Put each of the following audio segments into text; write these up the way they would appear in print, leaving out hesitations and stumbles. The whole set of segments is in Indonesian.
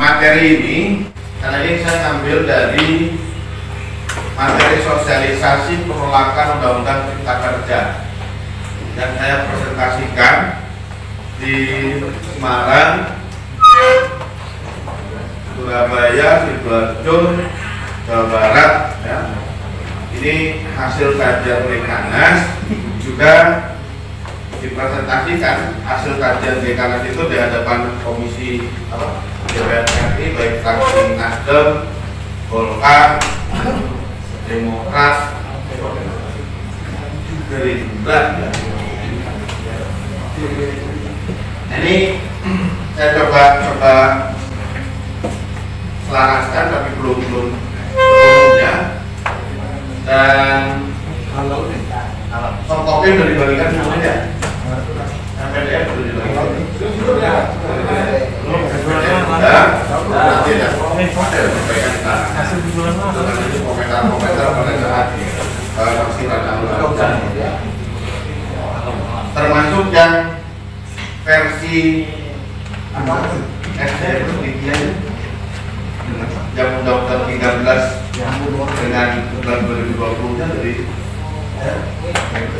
materi ini, karena ini saya ambil dari materi sosialisasi penolakan Undang-Undang Cipta Kerja yang saya presentasikan di Semarang, Surabaya, Sidoarjo, Jawa Barat. Ya. Ini hasil kajian Dekanas, juga dipresentasikan hasil kajian Dekanas itu di hadapan Komisi DPR RI, baik fraksi Nasdem, Golkar, Demokrat, Gerindra. Ini saya coba selaraskan, tapi belum sepenuhnya. Dan soft copy sudah dibagikan semuanya. PDF sudah dibagikan. Komentar pada saat termasuk yang versi yang Undang-Undang 13 dengan 2020 jadi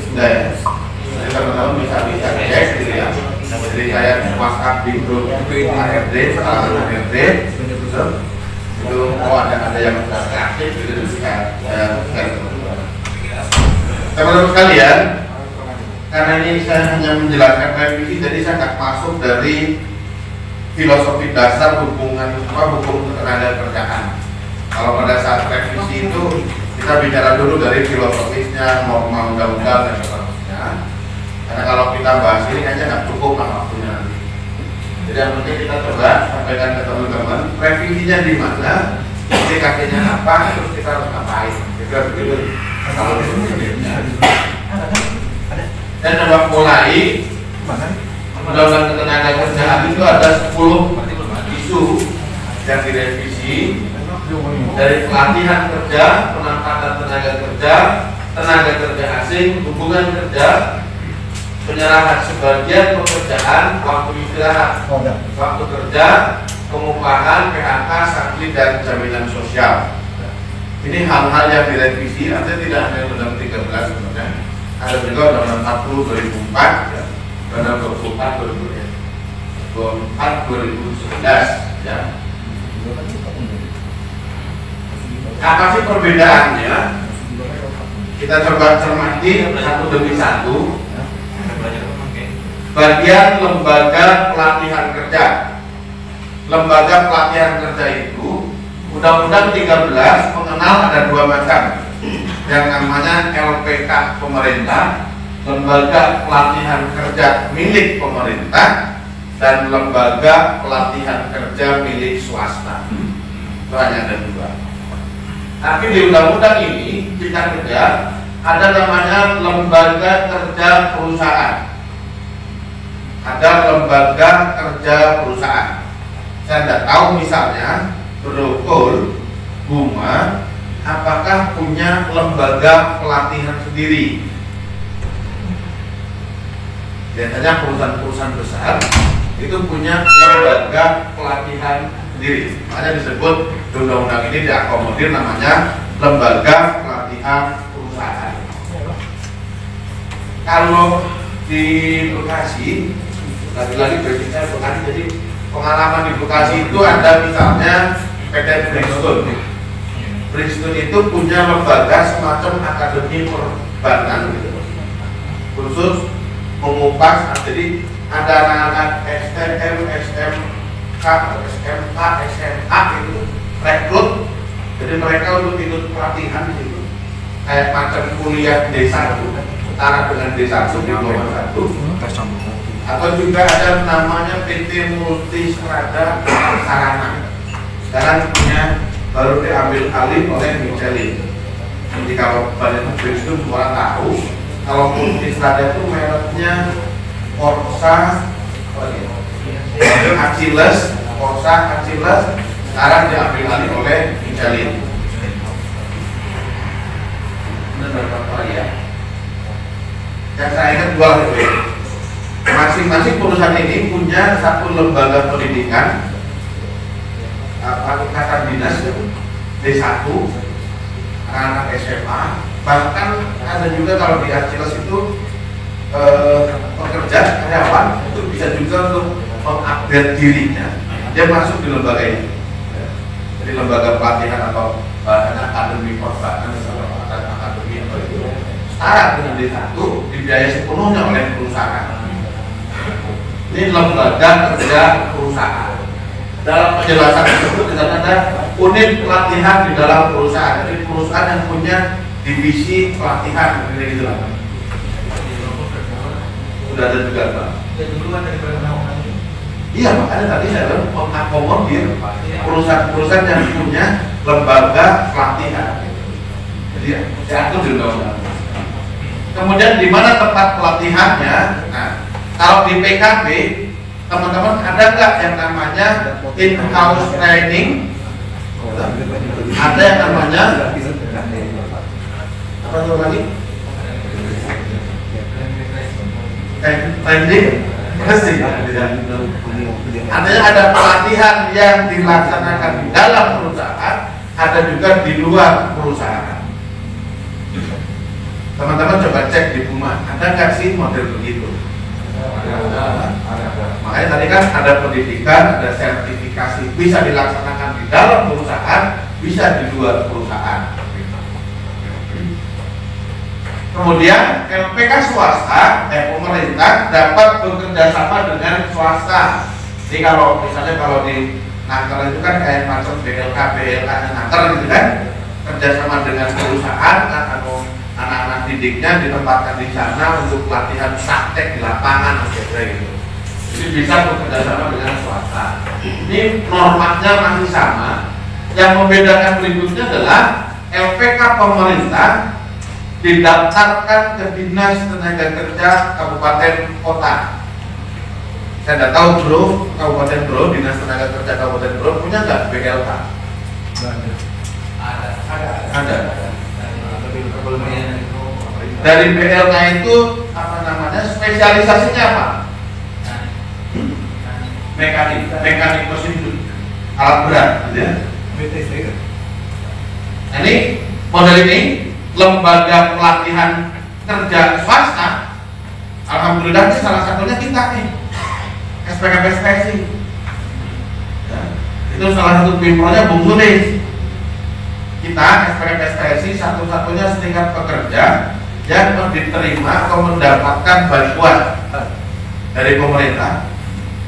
sudah ya. Jadi teman-teman bisa cek gitu ya. Jadi saya WhatsApp di grup ARD, sekarang ARD itu ada yang aktif gitu saya teman-teman sekalian. Karena ini saya hanya menjelaskan revisi, jadi saya akan masuk dari filosofi dasar hukum ketenaga kerjaan. Kalau pada saat revisi itu kita bicara dulu dari filosofisnya, norma undang-undang dan seterusnya. Karena kalau kita bahas ini aja nggak cukup waktunya nanti. Jadi yang penting kita coba sampaikan ke teman-teman revisinya di mana, kakinya apa, terus kita harus ngapain. Kita begitu. Kalau dan coba mulai undang-undang ketenaga kerjaan itu ada 10 isu yang direvisi, dari pelatihan kerja, penempatan tenaga kerja asing, hubungan kerja, penyerahan sebagian pekerjaan, waktu istirahat, waktu kerja, pengupahan, PHK, sakit dan jaminan sosial. Ini hal-hal yang direvisi, artinya tidak hanya Undang-Undang 13 sebenarnya. Ada juga Undang-Undang 40 2004 ya, Undang-Undang 24 2011 ya. Apa sih perbedaannya? Kita coba cermati satu demi satu. Bagian lembaga pelatihan kerja. Lembaga pelatihan kerja itu Undang-Undang 13 mengenal ada dua macam. Yang namanya LPK pemerintah, lembaga pelatihan kerja milik pemerintah, dan lembaga pelatihan kerja milik swasta. Itu hanya ada dua. Tapi di undang-undang ini Cipta Kerja ada namanya lembaga kerja perusahaan. Ada lembaga kerja perusahaan. Saya tidak tahu misalnya Brokol, Buma, apakah punya lembaga pelatihan sendiri? Biasanya perusahaan-perusahaan besar itu punya lembaga pelatihan sendiri. Makanya disebut di undang-undang ini diakomodir namanya lembaga pelatihan perusahaan. Kalau di Bekasi, lagi-lagi basicnya Bekasi, jadi pengalaman di Bekasi itu ada misalnya PT Bristol. Bristol itu punya lembaga semacam akademi perbankan gitu, khusus mengupas. Jadi ada anak-anak STM, SMK, SMA itu rekrut. Jadi mereka untuk ikut pelatihan di situ, kayak macam kuliah D1, setara dengan D1 diploma 1. Atau juga ada namanya PT Multistrada Sarana. Sekarang punya baru diambil alih oleh Michelin. Jadi kalau Badan Bristol semua tahu, kalau Multistrada itu mereknya Corsa, Achilles, sekarang diambil alih oleh Michelin. Benar ya. Yang saya ingat dua itu. Masing-masing perusahaan ini punya satu lembaga pendidikan angkatan dinas D1, anak-anak SMA, bahkan ada juga kalau di Arcilos itu pekerja karyawan itu bisa juga untuk mengupgrade dirinya, dia masuk di lembaga ini, jadi lembaga pelatihan atau akademi perbankan atau akademi atau itu setara dengan D1, dibiayai sepenuhnya oleh perusahaan. Ini lembaga kerja perusahaan. Dalam penjelasan tersebut di sana ada unit pelatihan di dalam perusahaan. Jadi perusahaan yang punya divisi pelatihan, gitu lah. Sudah ada juga, Pak. Iya, makanya tadi saya bilang mengakomodir perusahaan-perusahaan yang punya lembaga pelatihan. Jadi diatur di undang-undang. Kemudian di mana tempat pelatihannya? Nah, kalau di PKB, teman-teman ada nggak yang namanya in-house training? Ada yang namanya apa itu lagi? Training? Pasti. Artinya ada pelatihan yang dilaksanakan di dalam perusahaan, ada juga di luar perusahaan. Teman-teman coba cek di rumah, ada nggak sih model begitu? Makanya tadi kan ada pendidikan, ada sertifikasi, bisa dilaksanakan di dalam perusahaan, bisa di luar perusahaan. Kemudian LPK swasta, pemerintah dapat bekerja sama dengan swasta. Jadi kalau misalnya kalau di Naker itu kan kayak macam BLK nya Naker gitu kan, kerjasama dengan perusahaan atau anak-anak didiknya ditempatkan di sana untuk pelatihan praktek di lapangan gitu. Jadi bisa bekerja sama dengan swasta. Ini normanya masih sama. Yang membedakan berikutnya adalah LPK pemerintah didaftarkan ke Dinas Tenaga Kerja Kabupaten Kota. Saya tidak tahu bro, Kabupaten Bro, Dinas Tenaga Kerja Kabupaten Bro punya nggak BLK? Ada. Dari BLK itu apa namanya? Spesialisasinya apa? Mekanik mesin alat berat, gitu ya. Nah, ini model ini lembaga pelatihan kerja swasta. Alhamdulillah ini salah satunya kita nih, SPKPSPSI. Ya, itu salah satu pimpinan Bung Sulis. Kita SPKPSPSI satu-satunya setingkat pekerja yang diterima atau mendapatkan bantuan dari pemerintah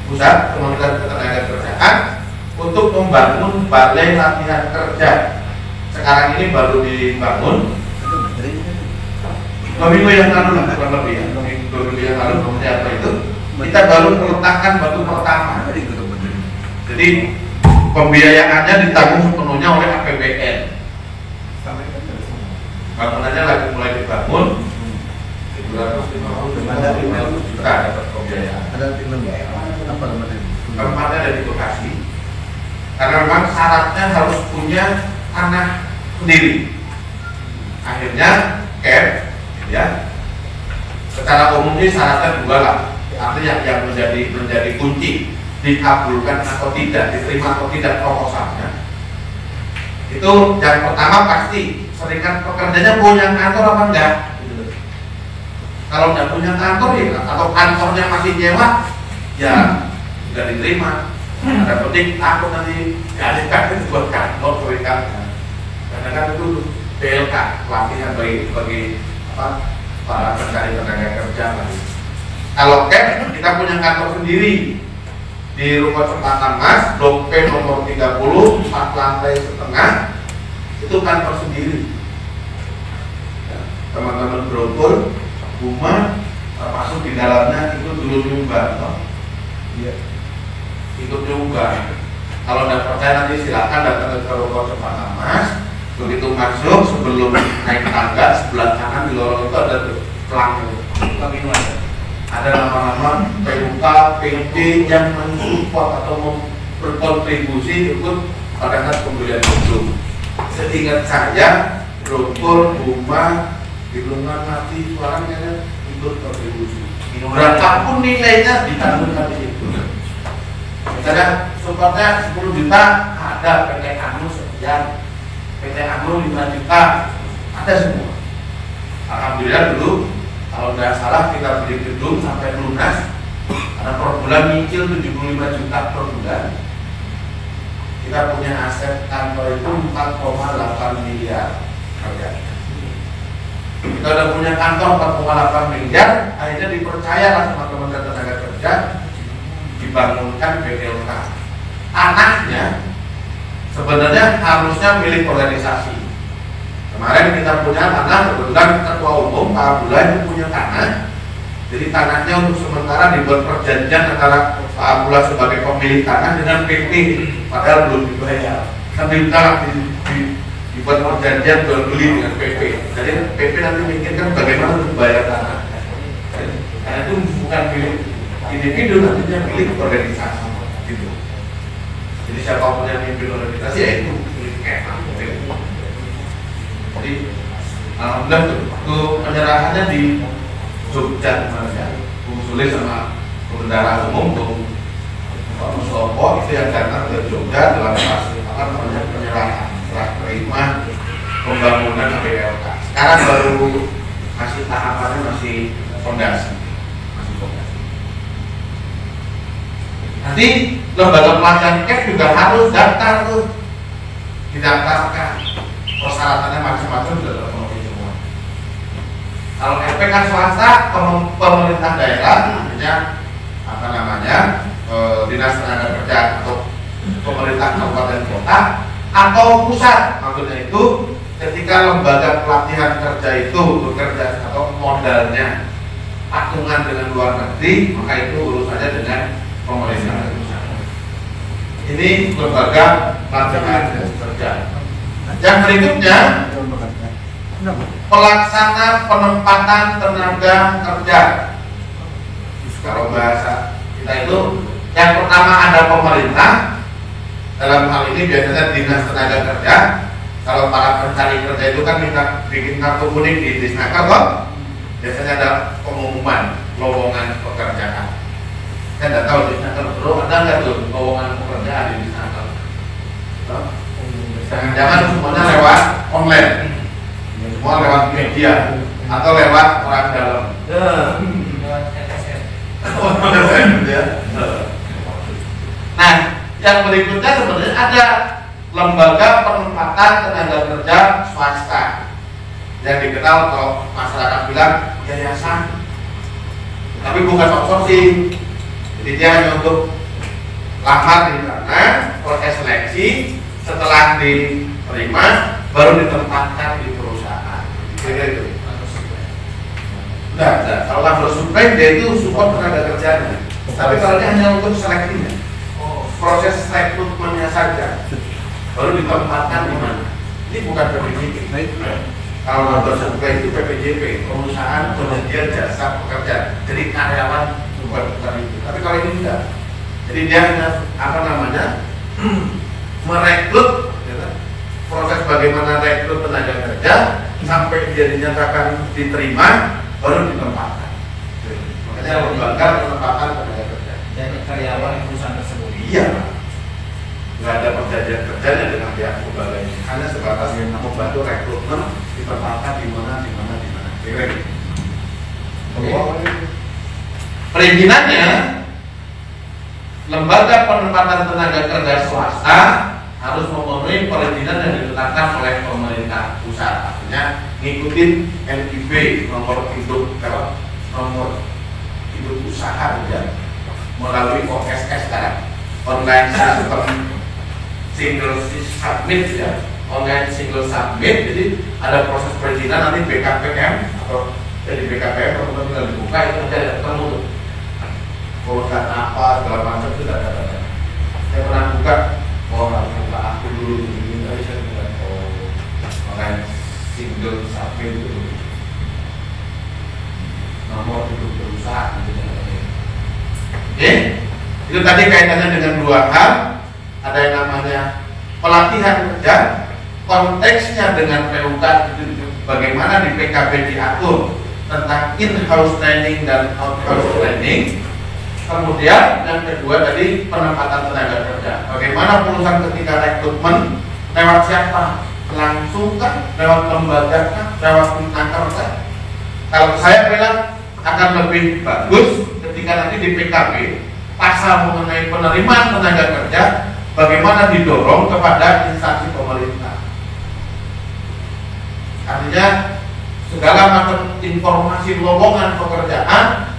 pusat, Kementerian Ketenagakerjaan untuk membangun balai latihan kerja. Sekarang ini baru dibangun 2 minggu yang lalu lah, kurang lebih ya. 2 minggu yang lalu, kemudian apa itu? Kita baru meletakkan batu pertama. Jadi pembiayaannya ditanggung sepenuhnya oleh APBN. Bangunannya lagi mulai dibangun. 250 juta dapat pembiayaan. Tempatnya ada di Bekasi. Karena memang syaratnya harus punya tanah sendiri. Akhirnya cap, ya. Secara umum ini syaratnya 2 lah. Artinya yang menjadi kunci dikabulkan atau tidak, diterima atau tidak proposalnya. Itu yang pertama pasti serikat pekerjanya punya kantor apa enggak? Kalau nggak punya kantor ya, atau kantornya masih nyewa, ya nggak diterima. Ada penting takut nanti dialihkan itu buat kantor serikatnya. Karena kan itu BLK pelatihan bagi para pencari tenaga kerja. Kalau kita punya kantor sendiri di Rumah Cempaka Mas, Blok P nomor 30, 4 lantai setengah, itu kantor sendiri. Teman-teman beruntung rumah masuk di dalamnya ikut dulu nyumbang, iya, ikut nyumbang. Kalau tidak percaya nanti silakan datang ke Rumah Cempaka Mas. Begitu masuk sebelum naik tangga sebelah kanan di lorong itu ada pelang itu. Ada nama-nama PUK, PD yang mensupport atau berkontribusi ikut pada saat pembelian gedung. Seingat saya, Grogol, Buma, Bilungan, Mati, suaranya ikut kontribusi. Berapapun nilainya ditanggung kami itu. Misalnya supportnya 10 juta, ada PT Anu sekian, PT Anu 5 juta, ada semua. Alhamdulillah dulu kalau nggak salah kita beli gedung sampai lunas, karena per bulan nyicil 75 juta per bulan. Kita punya aset kantor itu 4,8 miliar harga. Kita udah punya kantor 4,8 miliar, akhirnya dipercayalah sama Kementerian Tenaga Kerja dibangunkan BLK. Tanahnya sebenarnya harusnya milik organisasi. Kemarin kita punya tanah, kebetulan ketua umum Pak Abdullah itu punya tanah. Jadi tanahnya untuk sementara dibuat perjanjian antara Pak Abdullah sebagai pemilik tanah dengan PP, padahal belum dibayar. Kan dibuat perjanjian jual beli dengan PP. Jadi PP nanti mikirkan bagaimana untuk bayar tanah. Karena itu bukan milik individu, nantinya milik organisasi. Gitu. Jadi siapapun yang mimpin organisasi ya itu milik Kemhan. Jadi alhamdulillah itu penyerahannya di Jogja kemarin, usulnya sama bendara umum tuh Pak Mustopo itu yang datang ke Jogja dalam penyerahan setelah terima pembangunan BLK. Sekarang baru masih tahapannya masih fondasi. Nanti lembaga pelatihan CAP juga harus daftar tuh, didaftarkan. Persyaratannya macam-macam sudah terpenuhi semua. Kalau LP kan swasta, pemerintah daerah, artinya apa namanya, dinas tenaga kerja atau pemerintah kabupaten kota atau pusat, maksudnya itu ketika lembaga pelatihan kerja itu bekerja atau modalnya patungan dengan luar negeri, maka itu urusannya dengan pemerintah pusat. Ini lembaga pelatihan kerja. Yang berikutnya, pelaksana penempatan tenaga kerja. Kalau bahasa kita itu, yang pertama ada pemerintah, dalam hal ini biasanya dinas tenaga kerja. Kalau para pencari kerja itu kan minta bikin kartu kuning di Disnaker kok, biasanya ada pengumuman lowongan pekerjaan. Saya tidak tahu Disnaker bro, ada nggak tuh lowongan pekerjaan di Disnaker? Jangan semuanya lewat online, semua lewat media atau lewat orang dalam. Nah, yang berikutnya sebenarnya ada lembaga penempatan tenaga kerja swasta yang dikenal kalau masyarakat bilang yayasan, tapi bukan outsourcing. Jadi dia hanya untuk lamar di sana, proses seleksi. Setelah diterima baru ditempatkan di perusahaan. Itu. Nah, kalau labor supply dia itu support tenaga kerjanya. Tapi kalau dia hanya untuk seleksinya, proses rekrutmennya saja, baru ditempatkan di mana? Ini bukan PPJP. Kalau labor supply itu PPJP, perusahaan penyedia jasa pekerja. Jadi karyawan bukan itu. Tapi kalau ini tidak. Jadi dia hanya apa namanya? Merekrut, ya, proses bagaimana rekrut tenaga kerja sampai dia dinyatakan diterima baru ditempatkan. Makanya lembaga penempatan tenaga kerja. Jadi karyawan perusahaan tersebut. Iya, nggak ada perjanjian kerjanya dengan pihak lembaga ini. Hanya sebatas yang membantu rekrutmen ditempatkan di mana. Perizinannya, lembaga penempatan tenaga kerja swasta harus memenuhi perizinan yang ditetapkan oleh pemerintah pusat, artinya ngikutin NIB nomor hidup usaha ya, melalui OSS sekarang online system single submit ya, online single submit. Jadi ada proses perizinan nanti BKPM atau dari BKPM kalau tinggal dibuka itu nanti ada ketemu tuh urusan apa segala macam itu ada. Saya pernah buka, harus buka akun dulu ini, tapi saya bilang online single submit itu nomor hidup perusahaan gitu. Oke, itu tadi kaitannya dengan dua hal. Ada yang namanya pelatihan kerja, konteksnya dengan PUK itu bagaimana di PKB diatur tentang in-house training dan out-house training. Kemudian yang kedua tadi penempatan tenaga kerja. Bagaimana perusahaan ketika rekrutmen lewat siapa? Langsung kan? Lewat lembaga kan? Lewat kantor kan? Kalau saya bilang akan lebih bagus ketika nanti di PKB pasal mengenai penerimaan tenaga kerja bagaimana didorong kepada instansi pemerintah. Artinya segala macam informasi lowongan pekerjaan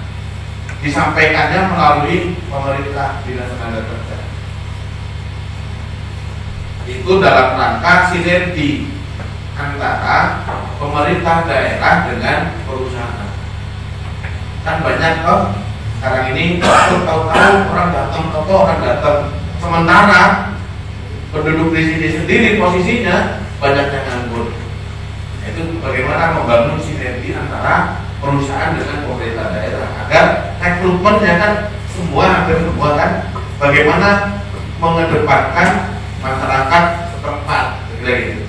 disampaikannya melalui pemerintah dinas tenaga kerja. Itu dalam rangka sinergi antara pemerintah daerah dengan perusahaan. Kan banyak sekarang ini tahu-tahu orang datang. Sementara penduduk di sini sendiri posisinya banyak yang nganggur. Itu bagaimana membangun sinergi antara perusahaan dengan pemerintah daerah agar rekrutmennya kan hampir semua kan bagaimana mengedepankan masyarakat setempat gitu.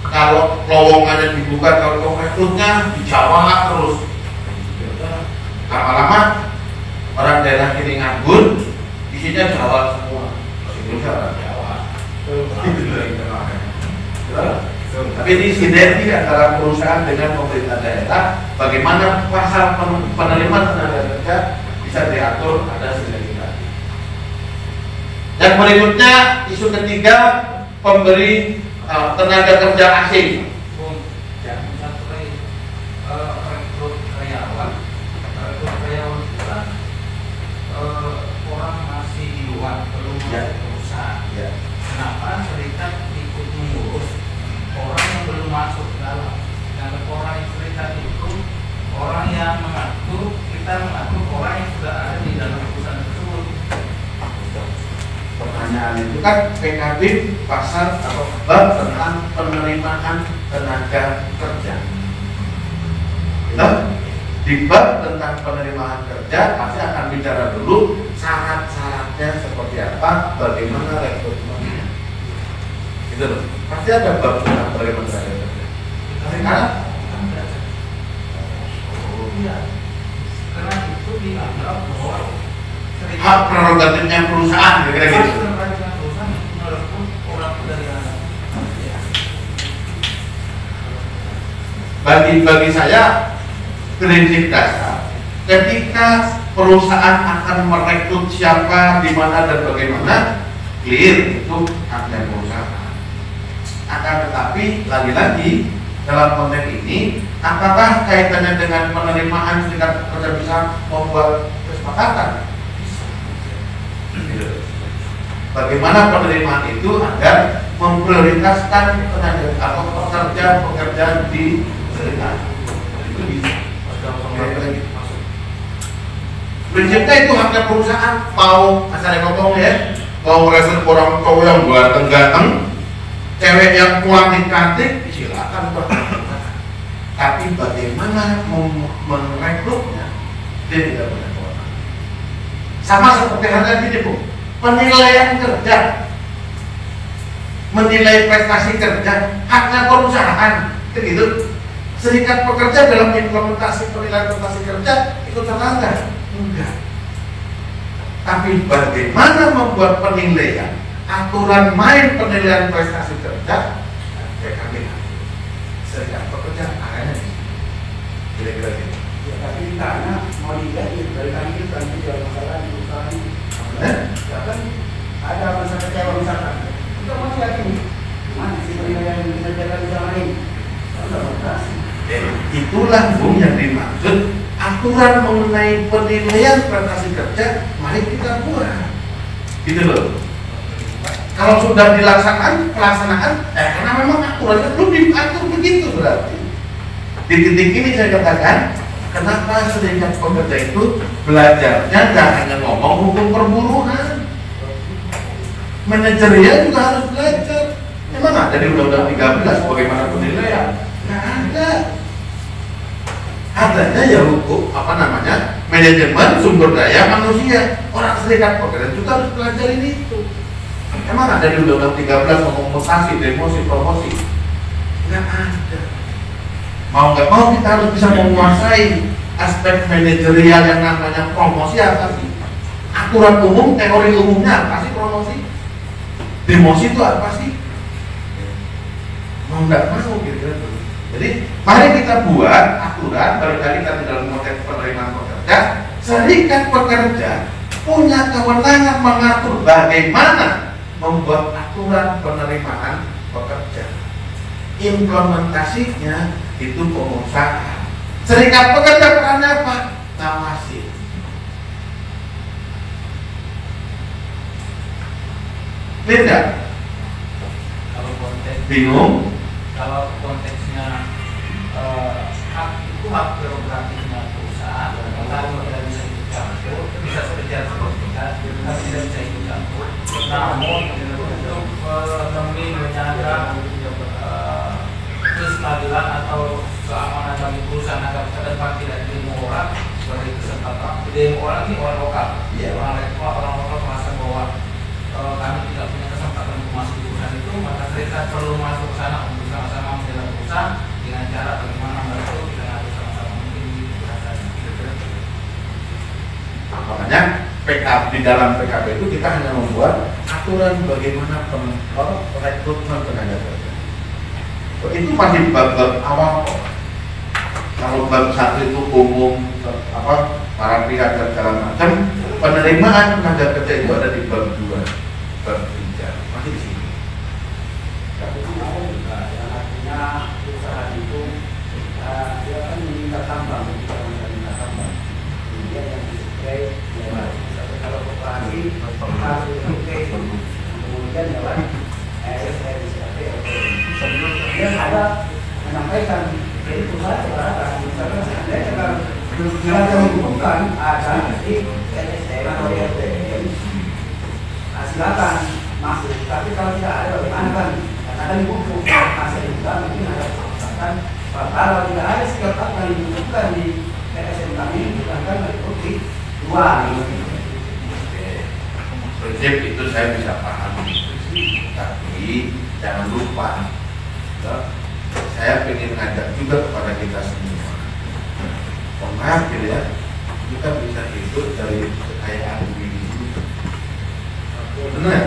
Kalau lowongannya dibuka kalau rekrutnya di Jawa terus lama-lama orang daerah ini nganggur isinya Jawa semua Indonesia orang Jawa tapi ini sinergi antara perusahaan dengan pemerintah daerah bagaimana pasal penerimaan tenaga kerja bisa diatur ada sinergi tadi. Yang berikutnya isu ketiga pemberi tenaga kerja asing. Rekrut karyawan itu kan orang masih di luar belum masuk perusahaan. Kenapa serikat ikut mengurus orang yang belum masuk ke dalam? Dan orang yang serikat itu orang yang kita mengatur orang yang sudah ada di dalam perusahaan tersebut. Pertanyaan itu kan PKB pasal atau bab tentang penerimaan tenaga kerja. Di bab tentang penerimaan kerja pasti akan bicara dulu syarat-syaratnya seperti apa, bagaimana rekrutmennya. Gitu loh. Pasti ada bab tentang penerimaan tenaga kerja. Sekarang Karena itu dianggap bahwa hak prerogatifnya perusahaan kira-kira gitu. Bagi saya prinsip dasar ketika perusahaan akan merekrut siapa, di mana dan bagaimana clear itu haknya perusahaan. Akan tetapi lagi-lagi dalam konteks ini apakah kaitannya dengan penerimaan serikat pekerja bisa membuat kesepakatan? Bagaimana penerimaan itu agar memprioritaskan tenaga atau pekerja di serikat. Itu bisa. Prinsipnya itu haknya perusahaan. Mau asal ngomong ya, mau rekrut orang cowok yang ganteng-ganteng, cewek yang kuantitatif, silakan Pak. Tapi bagaimana merekrutnya, dia tidak punya kewenangan. Sama seperti halnya gini Bu, penilaian kerja, menilai prestasi kerja, haknya perusahaan, gitu. Serikat pekerja dalam implementasi penilaian prestasi kerja itu terlanggar? Enggak. Tapi bagaimana membuat penilaian, aturan main penilaian prestasi kerja, PKB, serikat pekerja akhirnya kira-kira gitu. Ya, tapi karena mau diganti dari kami itu kan tidak masalah di perusahaan ini. Ya kan ada masalah kecewa misalkan. Kita masih yakin mana sih penilaian yang dikerjakan di zaman ini? Sudah berhasil. Itulah Bung yang dimaksud aturan mengenai penilaian prestasi kerja, mari kita buat, gitu loh. Kalau sudah pelaksanaan, karena memang aturannya belum diatur begitu berarti. Di titik ini saya katakan, kenapa serikat pekerja itu belajarnya jangan hanya ngomong hukum perburuan, manajerial juga harus belajar. Memang ada di Undang-Undang 13 bagaimana penilaian? Nggak ada. Adanya ya hukum manajemen sumber daya manusia. Orang serikat pekerja juga harus pelajari itu. Emang ada di Undang-Undang 13 kompensasi, demosi, promosi? Nggak ada. Mau nggak mau kita harus bisa menguasai aspek manajerial yang namanya promosi apa sih? aturan umum, teori umumnya apa sih promosi? Demosi itu apa sih? Mau nggak mau kira-kira tuh. Jadi mari kita buat aturan, barangkali kita dalam konteks penerimaan pekerja, serikat pekerja punya kewenangan mengatur bagaimana membuat aturan penerimaan pekerja. Implementasinya itu pengusaha. Serikat pekerja perannya apa? Ngawasi. Clear nggak? Kalau konteks Bingung? kalau konteksnya hak itu hak prerogatifnya perusahaan, kalau tidak bisa ikut campur, bisa sekedar sertifikat, tapi tidak bisa ikut campur. Namun untuk demi menjaga kestabilan atau keamanan bagi perusahaan agar ke depan tidak demo orang sebagai kesempatan. Demo orang ini orang lokal, orang lokal merasa bahwa kami tidak punya kesempatan untuk masuk di perusahaan itu, maka serikat perlu masuk ke sana untuk sama-sama menjaga perusahaan dengan cara bagaimana mereka kita ngatur sama-sama mungkin di perusahaan. Makanya PKB, di dalam PKB itu kita hanya membuat aturan bagaimana rekrutmen tenaga kerja. Itu masih bab-bab awal kok. Kalau bab satu itu umum para pihak dan segala macam, penerimaan tenaga kerja itu ada di bab 2. Berbicara masih di sini. Tapi mau juga yang artinya usaha itu dia kan minta tambang, bukan minta tambang. Dia yang disukai lewat. Tapi kalau koperasi harus disukai kemudian lewat ASN, dia ada menyampaikan jadi perusahaan sekarang misalkan seandainya kalau kita menghubungkan ada di ASN atau ASN, silakan masuk. Tapi kalau tidak ada bagaimana kan? Karena ada dibutuh masuk juga mungkin ada kesempatan. Kalau tidak ada sikap yang dibutuhkan di PSN kami, kita akan mengikuti dua. Prinsip itu saya bisa pahami, tapi jangan lupa, saya ingin ngajak juga kepada kita semua. Maaf gitu ya, kita bisa hidup dari kekayaan diri. Benar?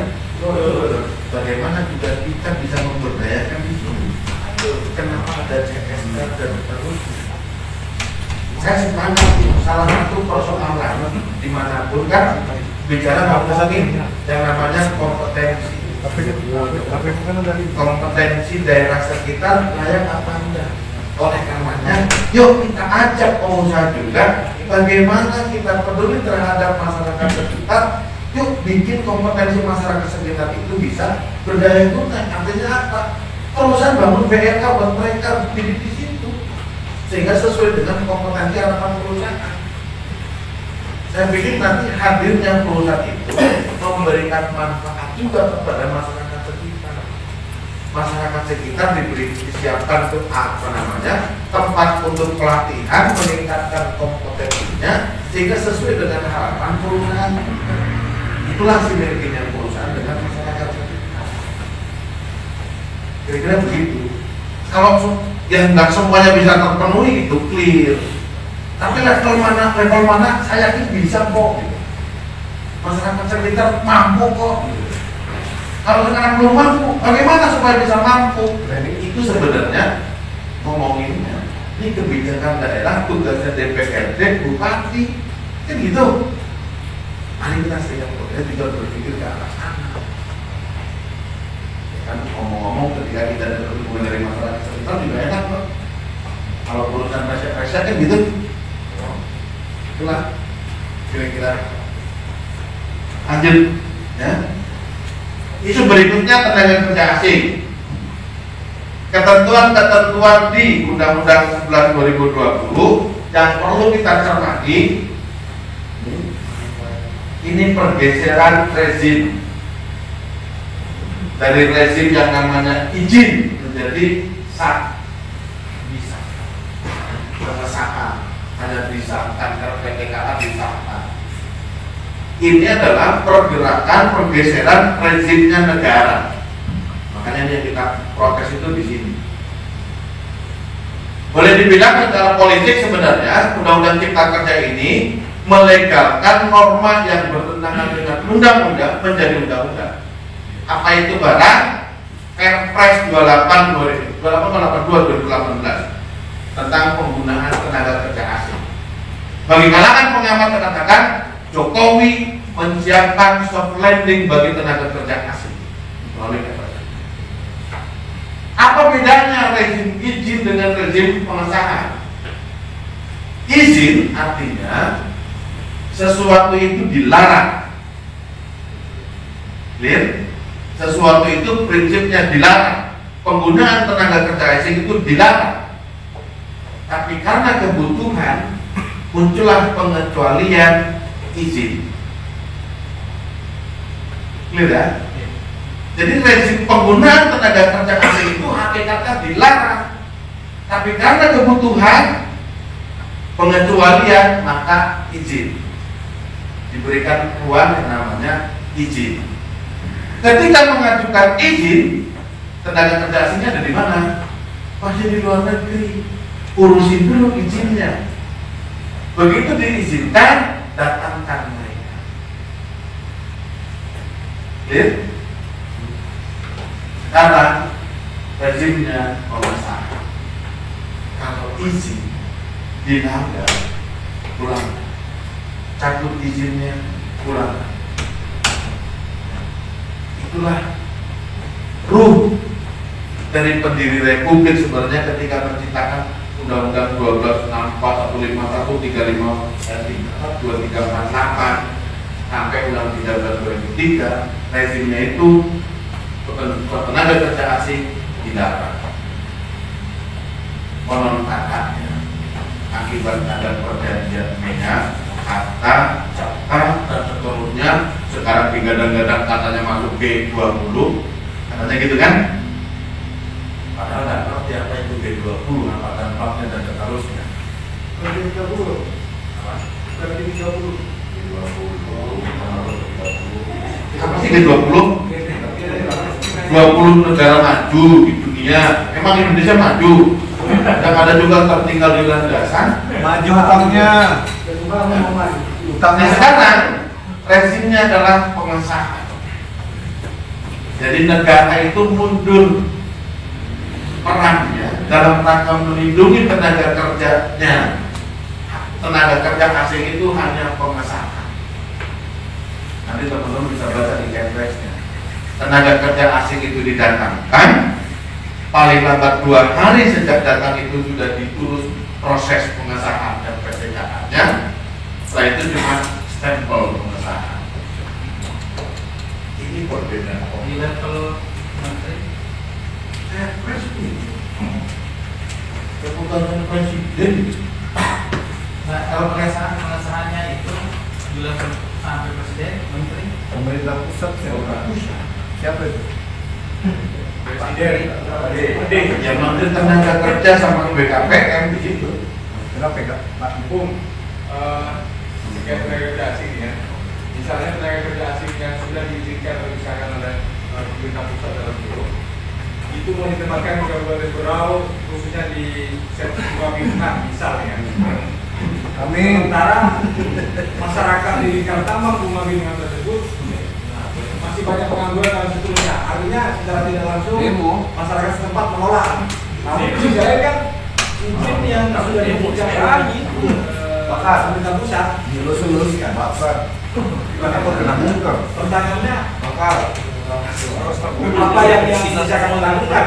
Bagaimana juga kita bisa memberdayakan itu? Kenapa ada CSR dan terus? Saya sepakat, salah satu persoalan dimanapun kan bicara ngomongin yang namanya kompetensi. Kompetensi daerah sekitar layak apa enggak? Oleh karenanya, yuk kita ajak pengusaha juga bagaimana kita peduli terhadap masyarakat sekitar. Yuk bikin kompetensi masyarakat sekitar itu bisa berdaya guna. Artinya apa? Perusahaan bangun BLK buat mereka di situ, sehingga sesuai dengan kompetensi harapan perusahaan. Saya pikir nanti hadirnya perusahaan itu memberikan manfaat juga kepada masyarakat sekitar. Masyarakat sekitar disiapkan untuk tempat untuk pelatihan, meningkatkan kompetensinya sehingga sesuai dengan harapan perusahaan. Itulah sinerginya perusahaan dengan masyarakat sekitar. Kira-kira begitu. Kalau yang nggak semuanya bisa terpenuhi itu clear. Tapi level mana saya yakin bisa kok. Gitu. Masyarakat sekitar mampu kok. Gitu. Kalau sekarang belum mampu, bagaimana supaya bisa mampu? Nah, itu sebenarnya ngomonginnya. Ini kebijakan daerah, tugasnya DPRD, bupati, kan gitu. Mari kita kita juga berpikir ke arah sana. Ya kan, ngomong-ngomong ketika kita ada hubungan dari masyarakat sekitar juga enak loh. Kalau urusan resep kan gitu. Itulah kira-kira. Lanjut, ya. Isu berikutnya tenaga kerja asing. Ketentuan-ketentuan di Undang-Undang 11 2020 yang perlu kita cermati. Ini pergeseran rezim dari rezim yang namanya izin menjadi sah, bisa, pengesahan, hanya disahkan karena PTKA disahkan. Ini adalah pergerakan pergeseran rezimnya negara. Makanya yang kita protes itu di sini. Boleh dibilang secara politik sebenarnya Undang-Undang Cipta Kerja ini melegalkan norma yang bertentangan dengan undang-undang menjadi undang-undang. Apa itu barang? Perpres 28/2018 tentang penggunaan tenaga kerja asing. Bagi kalangan pengamat mengatakan Jokowi menyiapkan soft landing bagi tenaga kerja asing melalui Perpres. Apa bedanya rezim izin dengan rezim pengesahan? Izin artinya sesuatu itu dilarang. Clear? Sesuatu itu prinsipnya dilarang. Penggunaan tenaga kerja asing itu dilarang. Tapi karena kebutuhan muncullah pengecualian izin. Clear ya? Jadi rezim penggunaan tenaga kerja asing itu hakikatnya dilarang. Tapi karena kebutuhan pengecualian maka izin. Diberikan ruang yang namanya izin. Ketika mengajukan izin, tenaga kerja asingnya ada di mana? Masih di luar negeri. Urusin dulu izinnya. Begitu diizinkan, datangkan mereka. Lihat. Sekarang rezimnya pengesahan. Kalau izin dilanggar, pulang. Cabut izinnya, pulang. Itulah ruh dari pendiri Republik sebenarnya ketika menciptakan Undang-Undang 1264 atau 51 35 2348 sampai Undang-Undang 13 2003, rezimnya itu tenaga kerja asing dilarang. Konon katanya akibat ada perjanjian Mega, kata, Jakarta dan seterusnya sekarang digadang-gadang katanya masuk G20, katanya gitu kan? Padahal nggak ngerti apa itu G20, apa dampaknya dan seterusnya. G30, Apa? G30, Apa sih G20? 20 negara maju di dunia. Emang Indonesia maju? Yang ada juga tertinggal di landasan. Maju utangnya. Nah sekarang rezimnya adalah pengesahan. Jadi negara itu mundur perannya dalam rangka melindungi tenaga kerjanya. Tenaga kerja asing itu hanya pengesahan. Nanti teman-teman bisa baca di Kepresnya. Tenaga kerja asing itu didatangkan, paling lambat 2 hari sejak datang itu sudah diurus proses pengesahan dan PPKA-nya. Setelah itu cuma stempel pengesahan. Ini berbeda. Di level menteri, Kepres ini keputusan presiden. nah kalau pengesahannya itu di level sampai presiden, menteri, Pemerintah pusat siapa itu? Presiden. Yang menteri tenaga kerja sama BKPM di situ. Kenapa enggak? Pak Bung, terkait tenaga kerja asing ya, misalnya tenaga kerja asing yang sudah diizinkan atau misalkan oleh pemerintah pusat dalam biro, itu mau ditempatkan di Kabupaten Berau, khususnya di sektor Bumabingan misalnya. Sementara masyarakat di lingkar tambang Bumabingan tersebut masih banyak pengangguran dan seterusnya. Artinya secara tidak langsung masyarakat setempat menolak. Namun di sisi lain kan izin yang sudah diberikan bakal pemerintah pusat lulus kan bakar. Kenapa kena muka? pertanyaannya Bakar. apa yang bisa kamu lakukan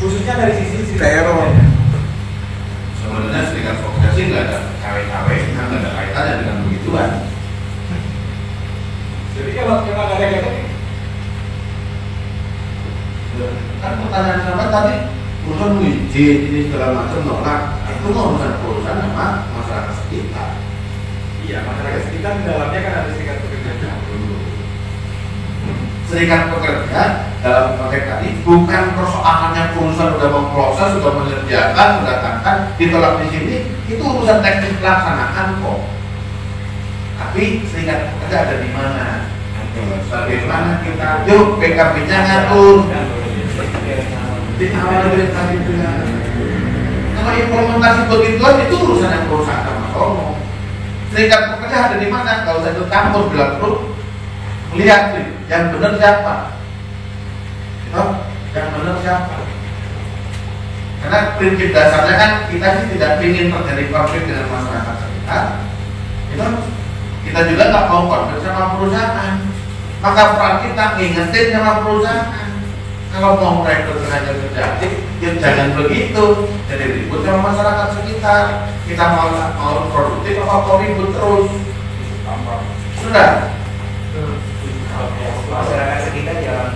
khususnya dari sisi Teror. Sebenarnya serikat vokasi nggak ada cawe-cawe, nggak ada kaitannya dengan begituan. jadi kalau memang ada kaitannya Kan pertanyaan sama tadi urusan izin ini segala macam nolak, itu nggak urusan sama masyarakat sekitar. iya masyarakat sekitar di dalamnya kan ada serikat pekerja Serikat pekerja dalam konteks tadi bukan persoalannya perusahaan sudah memproses, sudah menyediakan, mendatangkan, ditolak di sini, itu urusan teknis pelaksanaan kok. Tapi serikat pekerja ada di mana? Bagaimana kita? Yuk PKB-nya ngatur. Di awal dari tadi bilang, kalau implementasi begituan itu urusan yang perusahaan sama sono. Serikat pekerja ada di mana? Kalau saya ikut campur bilang perlu lihat nih, yang benar siapa? Yang benar siapa? Karena prinsip dasarnya kan kita sih tidak ingin terjadi konflik dengan masyarakat sekitar. Itu kita juga nggak mau konflik sama perusahaan. Maka peran kita ngingetin sama perusahaan. Kalau mau merekrut tenaga kerja, ya jangan begitu. Jadi ribut sama masyarakat sekitar. Kita mau produktif apa mau ribut terus? Sudah. Masyarakat sekitar jangan.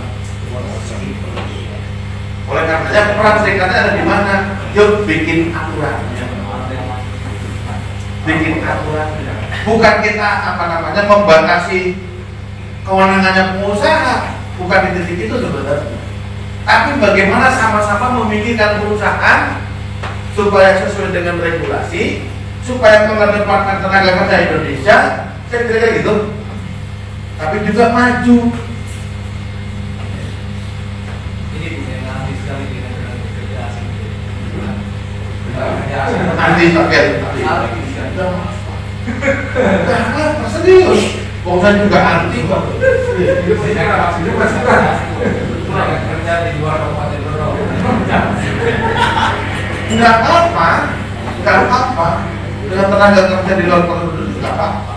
Oleh karenanya peran serikatnya ada di mana? Yuk bikin aturannya. Bikin aturannya. Bukan kita membatasi kewenangannya pengusaha. Bukan di titik itu sebenarnya. Tapi bagaimana sama-sama memikirkan perusahaan supaya sesuai dengan regulasi, supaya mengedepankan tenaga kerja Indonesia, saya kira gitu. Tapi juga maju. Ini bukan anti sekali dengan tenaga kerja asing. Anti pakai. Serius. Saya juga anti kok. Kerja di luar kabupaten Berau. Enggak apa-apa. Dengan tenaga kerja di luar kota itu juga apa-apa.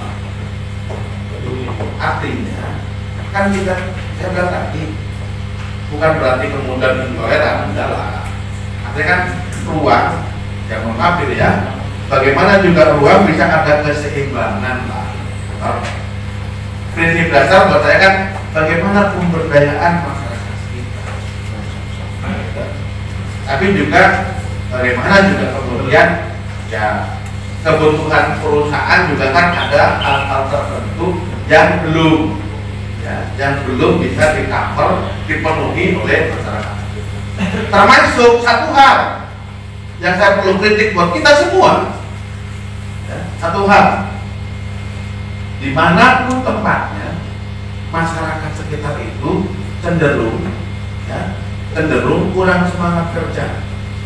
Artinya, kan saya bilang tadi, bukan berarti kemudian intoleran, enggak lah. Artinya kan ruang, yang mohon maaf ya, bagaimana juga ruang bisa ada keseimbangan lah. Prinsip dasar buat saya kan bagaimana pemberdayaan masyarakat sekitar. Tapi juga bagaimana juga kemudian ya kebutuhan perusahaan juga kan ada hal-hal tertentu yang belum bisa di-cover, dipenuhi oleh masyarakat. Termasuk satu hal yang saya perlu kritik buat kita semua. Satu hal, dimanapun tempatnya masyarakat sekitar itu cenderung kurang semangat kerja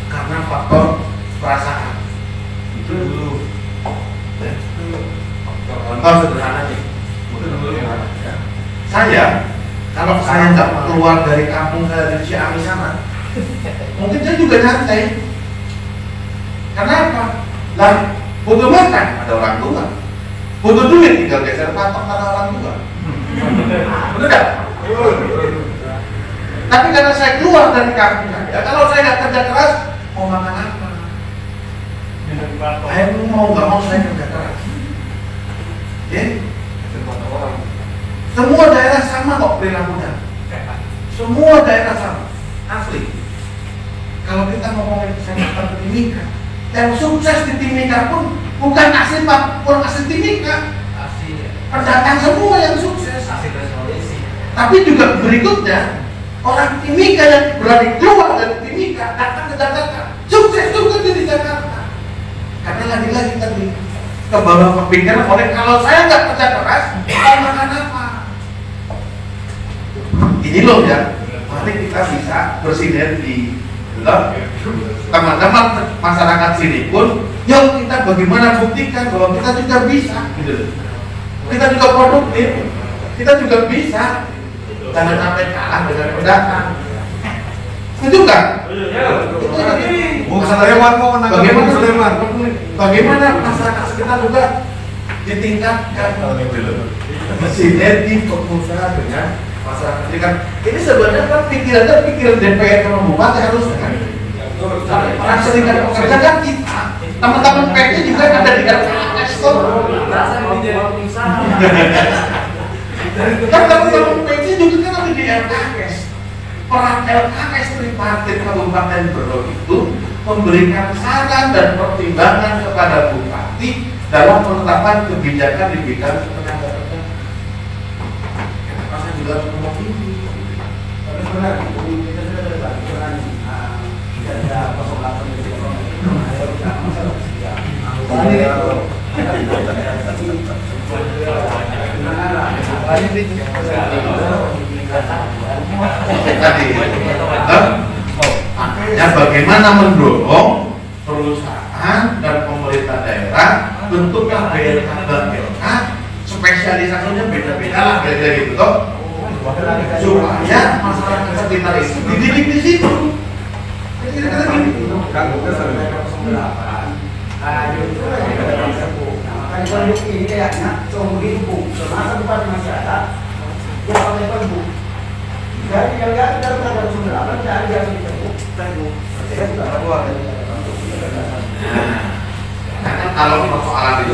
karena faktor perasaan. Itu dulu. Contoh sederhananya. Kalau saya nggak keluar dari kampung saya di Ciamis sana, mungkin saya juga nyantai. Kenapa? Lah, butuh makan ada orang tua, butuh duit tinggal geser patok ada orang tua. Betul nggak? Tapi karena saya keluar dari kampung saya, kalau saya nggak kerja keras, mau makan apa? Saya mau nggak mau saya kerja keras. Semua daerah sama kok perilakunya. Semua daerah sama, asli. Kalau kita ngomongin kesehatan Timika, yang sukses di Timika pun bukan asli Pak, bukan asli Timika. Pendatang semua yang sukses. Tapi juga berikutnya orang Timika yang berani keluar dari Timika datang ke Jakarta, sukses juga di Jakarta. Karena lagi-lagi tadi ke bawah pemikiran oleh kalau saya nggak kerja keras, mau makan apa? Ini loh ya, mari kita bisa bersinergi. Teman-teman masyarakat sini pun, yuk kita bagaimana buktikan bahwa kita juga bisa, gitu. Kita juga produktif, kita juga bisa. Jangan sampai kalah dengan pendatang. Setuju kan? Bagaimana masyarakat sekitar juga ditingkatkan sinergi pengusaha dengan masyarakat sekitar. Ini sebenarnya kan pikiran DPR sama bupati harus kan. Orang serikat pekerja kan kita, teman-teman PT juga ada di LKS kok. Kan teman-teman PT juga kan ada di LKS. Peran LKS tripartit Kabupaten Berau itu memberikan saran dan pertimbangan kepada bupati dalam penetapan kebijakan di bidang tenaga kerja. Masa juga harus ngomong ini. Tapi sebenarnya kita sudah berbantuan tidak ada persoalan dari ekonomi. Ayo kita masalah sekian. Makanya bagaimana mendorong perusahaan dan pemerintah daerah bentuknya beda, spesialisasinya beda-beda lah kayak gitu toh, supaya masyarakat sekitar itu dididik di situ. Kira-kira gitu. Kalau ini kayaknya seumur hidup, semasa bukan masyarakat, dia pakai perbu. Jadi yang lihat kita ada sumber apa, cari yang ditepuk, perbu. Saya sudah keluar dari Karena kalau persoalan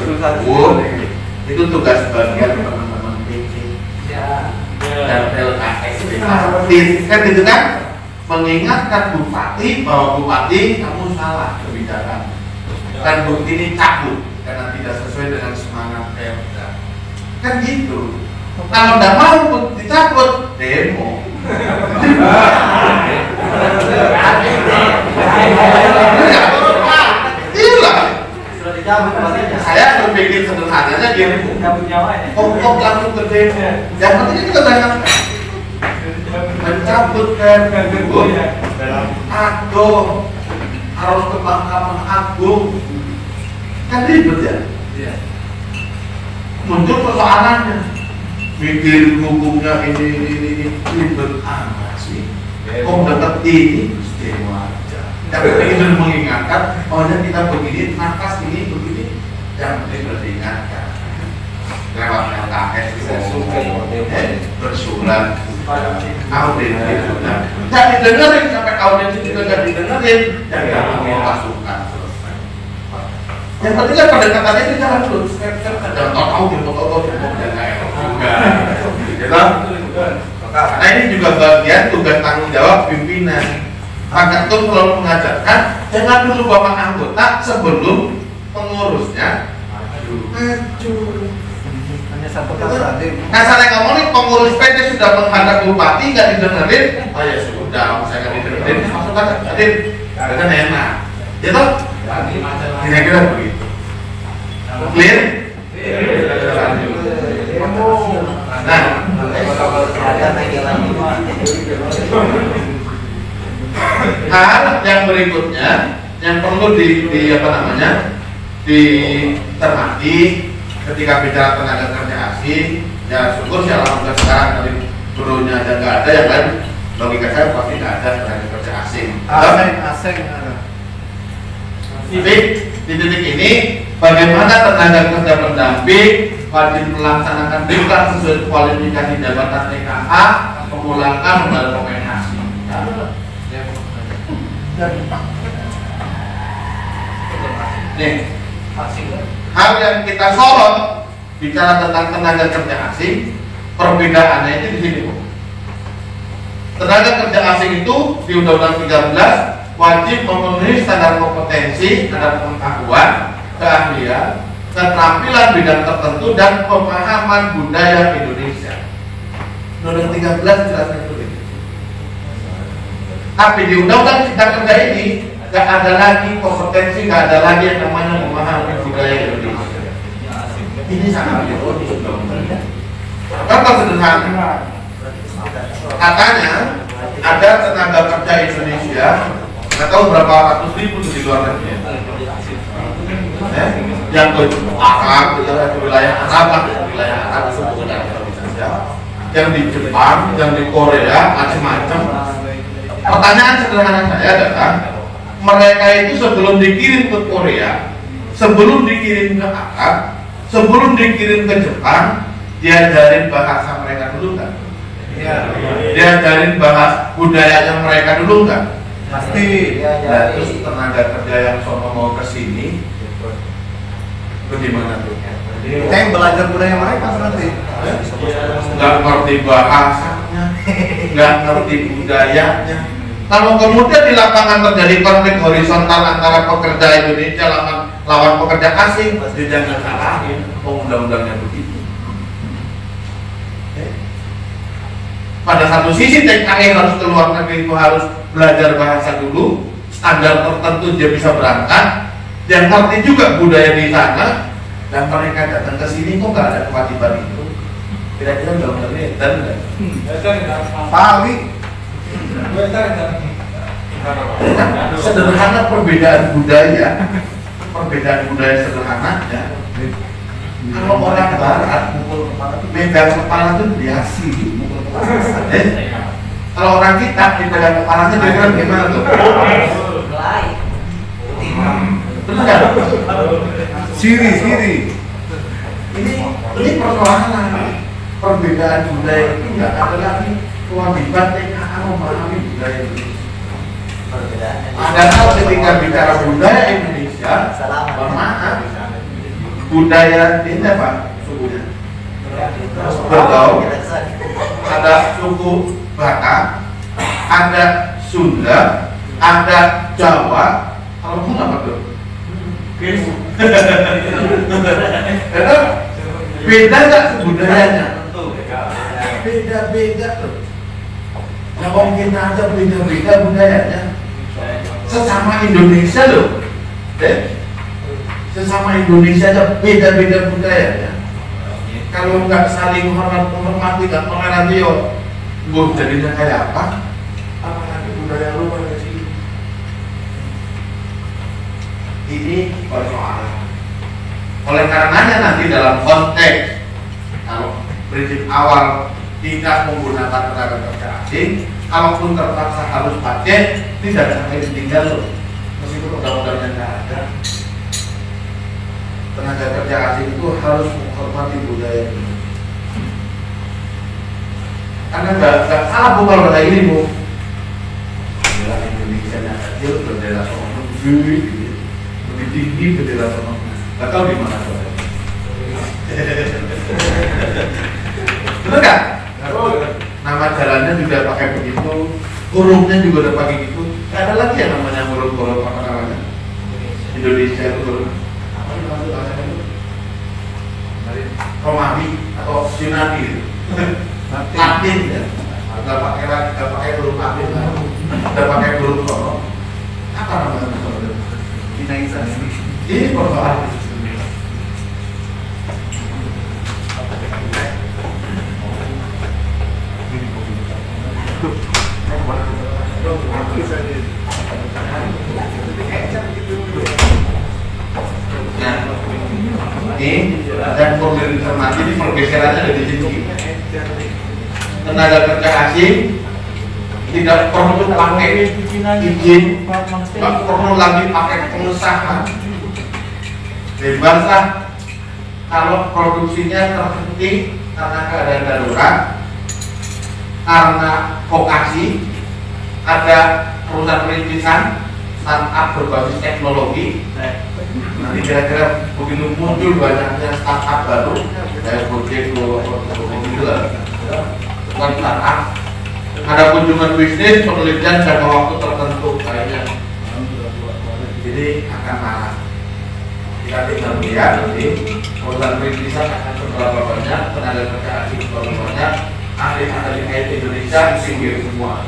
itu tugas bagian teman-teman PP dan LKS kan gitu kan, mengingatkan bupati bahwa bupati kamu salah kebijakan dan bukti ini cabut karena tidak sesuai dengan semangat Pemda kan gitu. Kalau tidak mau dicabut demo. Saya berpikir sederhananya gini, kok langsung ke demo. Yang penting kita banyak mencabut kan agung harus ke Mahkamah Agung kan ribet ya. Muncul persoalannya, mikir hukumnya ini ribet amat sih. Kok dapat ini demo aja. Tapi itu mengingatkan, oh dan kita begini, nafas ini begini, yang penting beringatkan. Lewat LKS bersurat audit itu nggak didengerin sampai audit itu juga nggak didengerin dan nggak mau masukan selesai. Yang penting kan pendekatannya itu jangan terus jangan tahu dan kayak juga gitu. Karena ini juga bagian tugas tanggung jawab pimpinan. Maka itu selalu mengajarkan jangan dulu bapak anggota sebelum pengurusnya maju. Nah saya ngomong nih pengurus PT sudah menghadap bupati nggak didengerin, oh ya sudah saya nggak didengerin, masukkan hadir, kan enak, gitu? Kira-kira begitu. Clear? Nah, hal yang berikutnya yang perlu dicermati ketika bicara tenaga kerja asing, ya syukur sih alhamdulillah sekarang dari buruhnya aja nggak ada, yang lain logika saya pasti nggak ada tenaga kerja asing. Tapi di titik ini bagaimana tenaga kerja pendamping wajib melaksanakan diklat sesuai kualifikasi jabatan TKA, memulangkan membayar kompensasi. Nih, hal yang kita sorot bicara tentang tenaga kerja asing, perbedaannya itu di sini. Tenaga kerja asing itu di Undang-Undang 13 wajib memenuhi standar kompetensi, standar pengetahuan, keahlian, keterampilan bidang tertentu dan pemahaman budaya Indonesia. Undang-Undang 13 jelas itu. Tapi di Undang-Undang Cipta Kerja ini nggak ada lagi kompetensi, nggak ada lagi yang namanya memahami budaya Indonesia. Ini sangat ironis. Contoh sederhana, katanya ada tenaga kerja Indonesia, nggak tahu berapa ratus ribu di luar negeri, yang ke Arab, wilayah Arab, wilayah Arab itu bukan Indonesia, yang di Jepang, yang di Korea, macam-macam. Pertanyaan sederhana saya adalah, mereka itu sebelum dikirim ke Korea, sebelum dikirim ke Arab, sebelum dikirim ke Jepang, diajarin bahasa mereka dulu kan? Diajarin bahasa budayanya mereka dulu kan? Pasti. Nah, terus tenaga kerja yang sono mau ke sini, itu gimana tuh? Kita yang belajar budaya mereka berarti. Nggak ngerti bahasanya, nggak ngerti budayanya. Kalau kemudian di lapangan terjadi konflik horizontal antara pekerja Indonesia lawan pekerja asing, dia jangan salahin, undang-undangnya begitu. Pada satu sisi TKI harus ke luar negeri itu harus belajar bahasa dulu, standar tertentu dia bisa berangkat, dan ngerti juga budaya di sana, dan mereka datang ke sini kok nggak ada kewajiban itu. Kira-kira undang-undangnya dan Pali. sederhana perbedaan budaya sederhananya Kalau orang barat megang kepala itu biasa, kalau orang kita dipegang kepalanya kira-kira gimana tuh? Betul kan? Siri. Ini persoalan perbedaan budaya itu nggak ada lagi kewajiban TKA memahami budaya Indonesia. Padahal ketika bicara budaya Indonesia, bermaaf, budaya ini apa sukunya? Bergaul, ada suku Batak, ada Sunda, ada Jawa. Kalau pun apa tuh? Karena beda nggak budayanya? Beda-beda tuh. Nah, kalau kita aja beda-beda budayanya, sesama Indonesia loh, sesama Indonesia aja beda-beda budayanya. Kalau nggak saling menghormati dan mengenali yo, gue jadinya kayak apa? Apalagi budaya luar dari sini. Ini persoalan. Oleh karenanya nanti dalam konteks kalau prinsip awal tidak menggunakan tenaga kerja asing, kalaupun terpaksa harus pakai, tidak sampai ditinggal loh. Meskipun undang-undangnya nggak ada, tenaga kerja asing itu harus menghormati budaya ini. Karena nggak salah bu kalau kata ini bu. Bendera Indonesia yang kecil, bendera sono gede, lebih tinggi bendera sono. Nggak tahu di mana soalnya. Betul nggak? Nama jalannya juga pakai begitu, hurufnya juga udah pakai gitu. Nggak ada lagi yang namanya huruf-huruf apa namanya? Indonesia itu huruf apa yang masuk bahasa itu? Romawi atau Yunani gitu. Latin ya. Nggak pakai huruf Latin, nggak pakai huruf sono. Apa namanya sono? Chinese. Ini persoalan. Nah, ini dan formil informasi ini pergeserannya ada di sini. Tenaga kerja asing tidak perlu pakai izin, nggak perlu lagi pakai pengesahan. Bebas lah kalau produksinya terhenti karena keadaan darurat, karena vokasi, ada perusahaan perintisan startup berbasis teknologi. Nanti kira-kira begitu muncul banyaknya startup baru kayak Gojek gitu lah, bukan startup. Ada kunjungan bisnis, penelitian jangka waktu tertentu kayaknya, jadi akan marah. Kita tinggal lihat nanti perusahaan perintisan akan seberapa banyak, tenaga kerja asing seberapa banyak, ahli-ahli IT Indonesia singgir semua.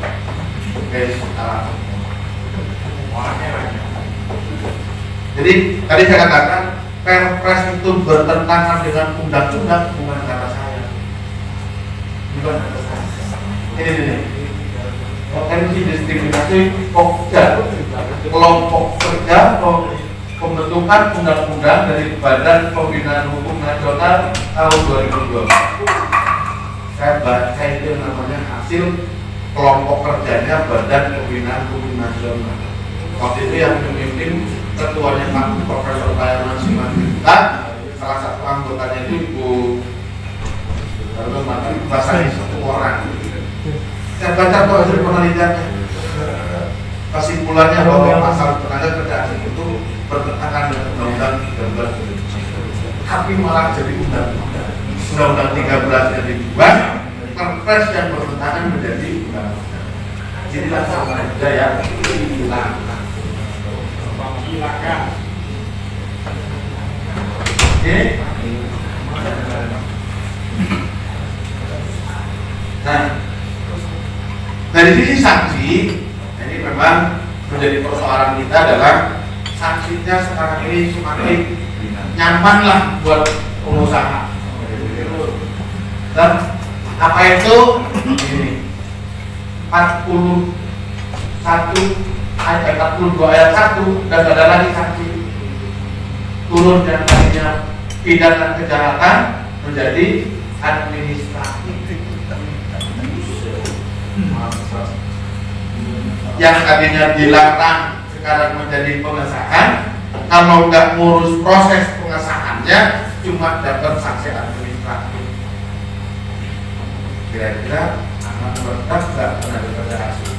Jadi tadi saya katakan Perpres itu bertentangan dengan undang-undang, bukan kata saya. Bukan kata saya. Ini potensi diskriminasi Pokja, kelompok kerja pembentukan undang-undang dari Badan Pembinaan Hukum Nasional tahun 2012. Saya baca itu namanya hasil kelompok kerjanya Badan Pembinaan Hukum Nasional. Waktu itu yang memimpin ketuanya Pak Profesor Bayanan Simanjuntak, salah satu anggotanya itu Ibu Basari, satu orang. Saya baca tuh hasil penelitiannya. Kesimpulannya bahwa pasal tenaga kerja asing itu bertentangan dengan Undang-Undang 13, tapi malah jadi Undang-Undang 13 yang dibuat, Perpres yang bertentangan menjadi undang-undang. Jadilah sama aja ya, hilang. Oke. Nah, dari sisi saksi, ini memang menjadi persoalan kita adalah saksinya sekarang ini semakin nyaman lah buat pengusaha. Dan apa itu? Ini 41 ayat 42 ayat 1 dan ada lagi saksi turun yang tadinya pidana kejahatan menjadi administratif. Yang tadinya dilarang sekarang menjadi pengesahan. Kalau nggak ngurus proses pengesahannya, cuma dapat sanksi administratif. Kira-kira anak redak nggak tenaga kerja asing?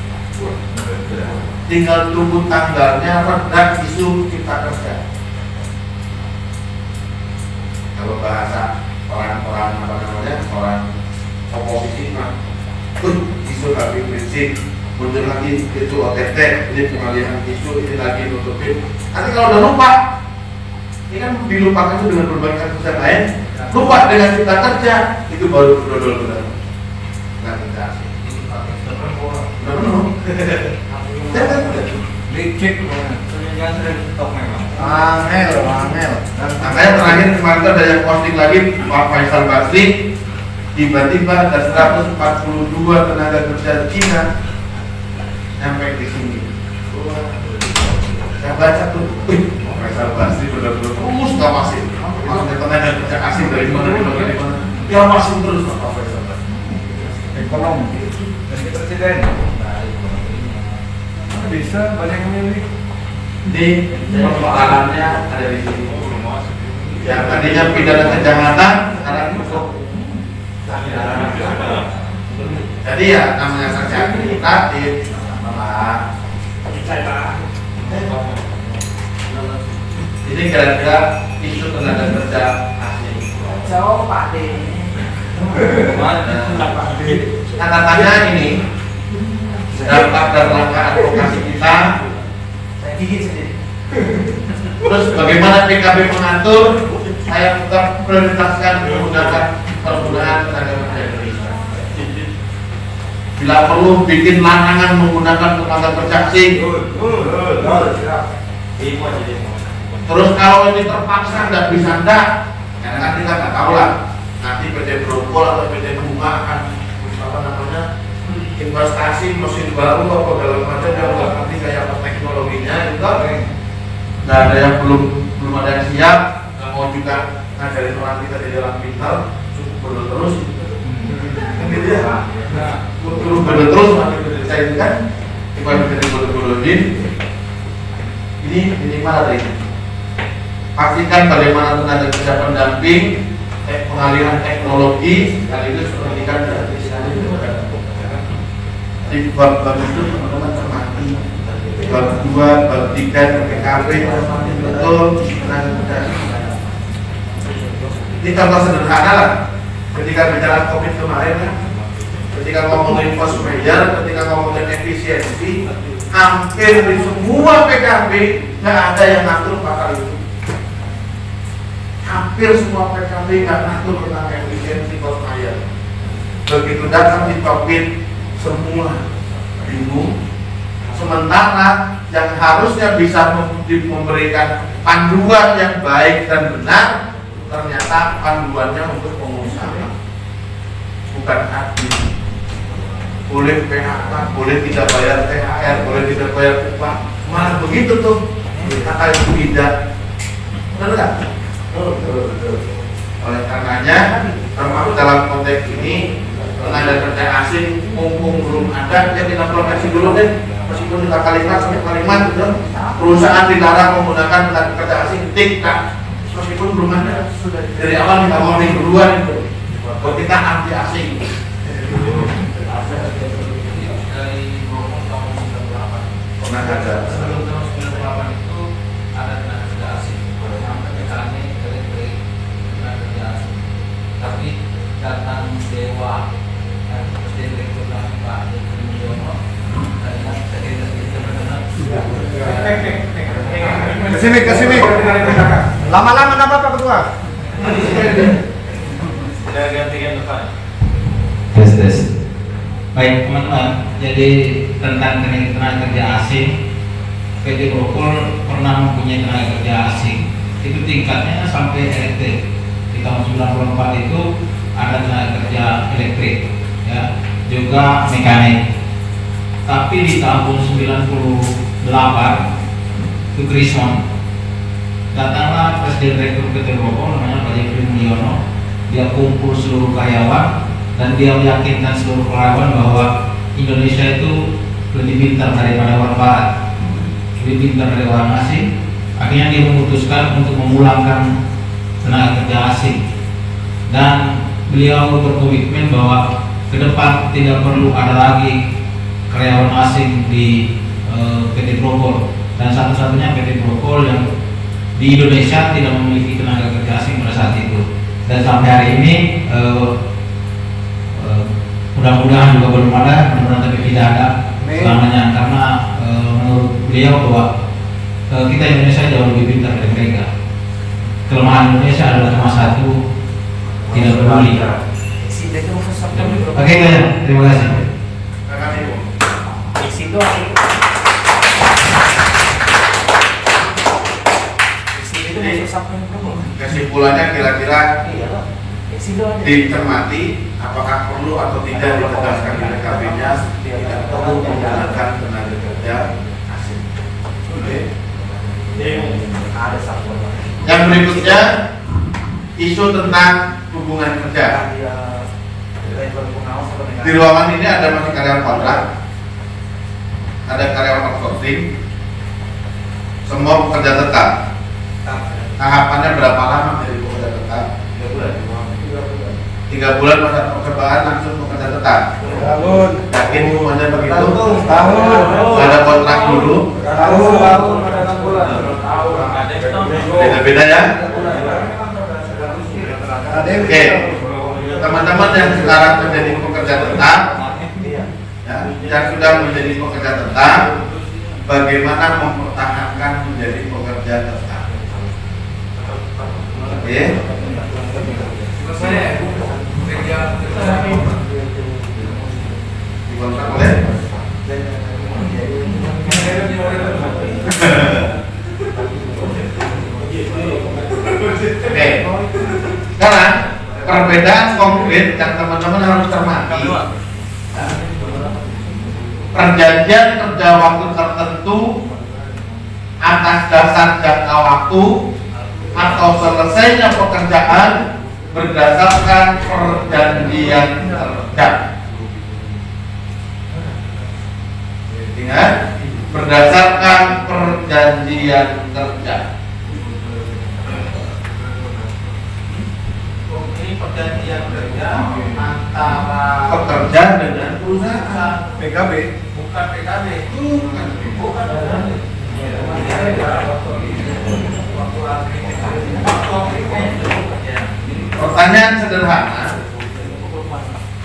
Tinggal tunggu tanggalnya redak isu cipta kerja. Kalau bahasa orang-orang orang oposisi mah, isu habis prinsip, muncul lagi itu OTT, ini pengalihan isu, ini lagi nutupin. Nanti kalau udah lupa, ini kan dilupakan itu dengan berbagai kasus yang lain, lupa dengan cipta kerja, itu baru dodol-dodol. Nggak kerja asing. Udah penuh. Licik, jangan sudah stop memang. Angel. Makanya terakhir kemarin ada yang posting lagi Pak Faisal Basri, tiba-tiba ada 142 tenaga kerja Cina sampai di sini. Saya baca tuh, Pak Faisal Basri benar-benar terus nggak masih. Maksudnya tenaga kerja asing dari mana? Ya masih terus Pak Faisal Basri. Ekonomi dan presiden. Bisa banyak yang milih. Ini persoalannya ada di sini. Yang tadinya pidana kejahatan sekarang cukup. Jadi ya namanya sanksi administratif. Ini kira-kira isu tenaga kerja asing. Jauh Pak D. Catatannya ini dampak dan langkah advokasi kita. Saya gigit sendiri. Terus bagaimana PKB mengatur? Saya tetap prioritaskan menggunakan penggunaan tenaga kerja Indonesia. Bila perlu bikin larangan menggunakan tenaga kerja asing. Terus kalau ini terpaksa nggak bisa karena kan kita nggak tahu lah. Nanti PT Brokol atau PT Bunga akan investasi mesin baru atau segala macam yang nggak ngerti kayak apa teknologinya itu. Nggak ada yang belum ada yang siap. Nggak mau juga ngajarin orang kita jadi orang pintar, cukup bodoh terus. Kan gitu ya. Cukup bodoh terus nanti saya itu kan. Kita jadi bodoh-bodohin. Ini minimal ada ini. Pastikan bagaimana tenaga kerja pendamping, pengalihan teknologi, sekaligus pendidikan dan istilahnya itu ada. Di bab itu teman-teman cermati. Bab 2, bab 3, PKB cermati betul tenaga kerja. Ini contoh sederhana lah. Ketika bicara COVID kemarin kan, ketika ngomongin cost measure, ketika ngomongin efisiensi, hampir di semua PKB nggak ada yang ngatur pasal itu. Hampir semua PKB nggak ngatur tentang efisiensi cost measure. Begitu datang di COVID, semua bingung. Sementara yang harusnya bisa memberikan panduan yang baik dan benar, ternyata panduannya untuk pengusaha, bukan admin. Boleh PHK, boleh tidak bayar THR, boleh tidak bayar upah, malah begitu tuh. Kata itu tidak, benar nggak? Oleh karenanya, termasuk dalam konteks ini, tenaga kerja asing mumpung belum ada, ya kita proteksi dulu deh. Meskipun kita kalimat sampai kalimat gitu, perusahaan dilarang menggunakan tenaga kerja asing, tidak. Meskipun belum ada, sudah dari awal kita warning duluan itu, bahwa kita anti asing. Dari tahun 98 Pernah ada. sebelum tahun 98 itu ada tenaga kerja asing sampai petani elektrik tenaga kerja asing, tapi datang dewa presiden direktur Pak Joko Widodo dan sekretariat benar-benar Kesini. Lama-lama apa Pak Ketua? sudah gantikan depan. Tes. Baik teman-teman, jadi tentang tenaga kerja asing, PT Brokol pernah mempunyai tenaga kerja asing. Itu tingkatnya sampai elektrik. Di tahun 94 itu ada tenaga kerja elektrik, ya, juga mekanik. Tapi di tahun 98 itu Grison, datanglah Presiden Direktur PT Grokol namanya Pak Jeffrey Mulyono. Dia kumpul seluruh karyawan dan dia meyakinkan seluruh karyawan bahwa Indonesia itu lebih pintar daripada orang Barat, lebih pintar dari orang asing. Akhirnya dia memutuskan untuk memulangkan tenaga kerja asing, dan beliau berkomitmen bahwa ke depan tidak perlu ada lagi karyawan asing di PT Grokol, dan satu-satunya PT Grokol yang di Indonesia tidak memiliki tenaga kerja asing pada saat itu. Dan sampai hari ini mudah-mudahan juga belum ada, mudah-mudahan tapi tidak ada selamanya, karena menurut beliau bahwa kita Indonesia jauh lebih pintar dari mereka. Kelemahan Indonesia adalah cuma satu, tidak peduli. Oke, terima kasih. Kesimpulannya kira-kira dicermati apakah perlu atau tidak ditegaskan di PKB-nya tidak perlu menggunakan tenaga kerja asing. Yang berikutnya isu tentang hubungan kerja. Di ruangan ini ada masih karyawan kontrak, ada karyawan outsourcing, semua pekerja tetap. Tahapannya berapa lama dari pekerja tetap? 3 bulan. 3 bulan masa percobaan langsung pekerja tetap. Tahun. Yakin semuanya begitu? Tahun. Ada kontrak dulu? Tahun. Ada 6 bulan. Beda-beda ya? Oke. Teman-teman yang sekarang menjadi pekerja tetap, ya, yang sudah menjadi pekerja tetap, bagaimana mempertahankan menjadi pekerja tetap? Oke. Dikontrak oleh? Oke. Sekarang perbedaan konkret yang teman-teman harus cermati. Perjanjian kerja waktu tertentu atas dasar jangka waktu atau selesainya pekerjaan berdasarkan perjanjian kerja. Ingat, berdasarkan perjanjian kerja. Ini perjanjian kerja antara Pekerja dengan perusahaan. PKB. bukan PKB, bukan Pertanyaan sederhana,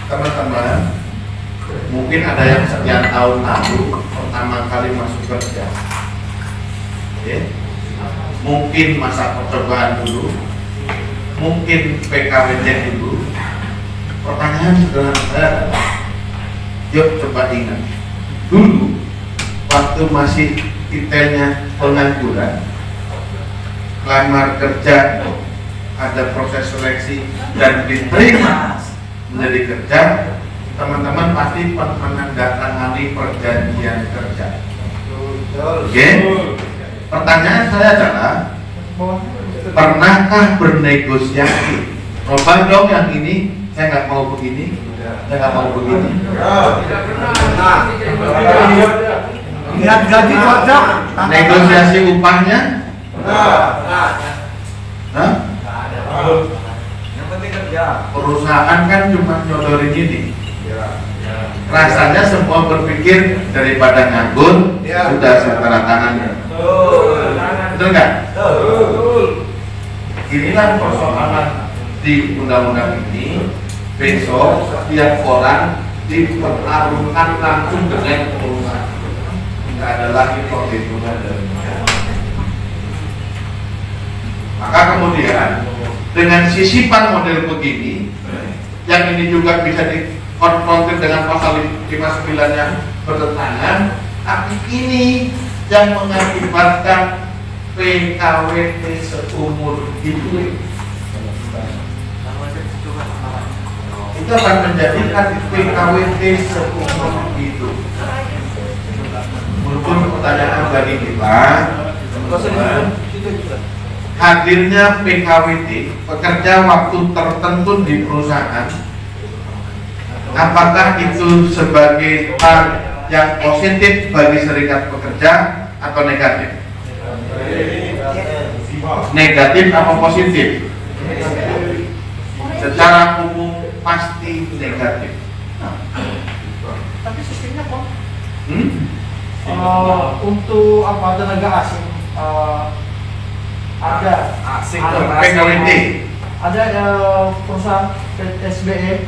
teman-teman. Mungkin ada yang sekian tahun lalu pertama kali masuk kerja. Oke. Mungkin masa percobaan dulu, mungkin PKWT dulu. Pertanyaan sederhana saya adalah, yuk coba ingat, dulu waktu masih titelnya pengangguran, lamar kerja, ada proses seleksi dan diterima menjadi kerja, teman-teman pasti menandatangani perjanjian kerja. Oke? Pertanyaan saya adalah, pernahkah bernegosiasi? Coba dong yang ini, saya nggak mau begini, saya nggak mau begini. Lihat gaji cocok. Negosiasi upahnya? Hah? Yang penting kerja. Perusahaan kan cuma nyodorin ini. Rasanya semua berpikir daripada nganggur, sudah saya tanda tangannya. Betul nggak? Inilah persoalan di undang-undang ini. Besok setiap orang dipertarungkan langsung dengan perusahaan. Tidak ada lagi perhitungan dari maka kemudian dengan sisipan model begini, yang ini juga bisa dikonfrontir dengan pasal 59 yang bertentangan, tapi ini yang mengakibatkan PKWT seumur hidup. Itu akan menjadikan PKWT seumur hidup. Mungkin pertanyaan dari kita, hadirnya PKWT, pekerja waktu tertentu di perusahaan, apakah itu sebagai hal yang positif bagi serikat pekerja atau negatif? Negatif apa positif? Secara umum pasti negatif. Tapi sistemnya kok Untuk apa tenaga asing ada PKWT. Ada perusahaan SBE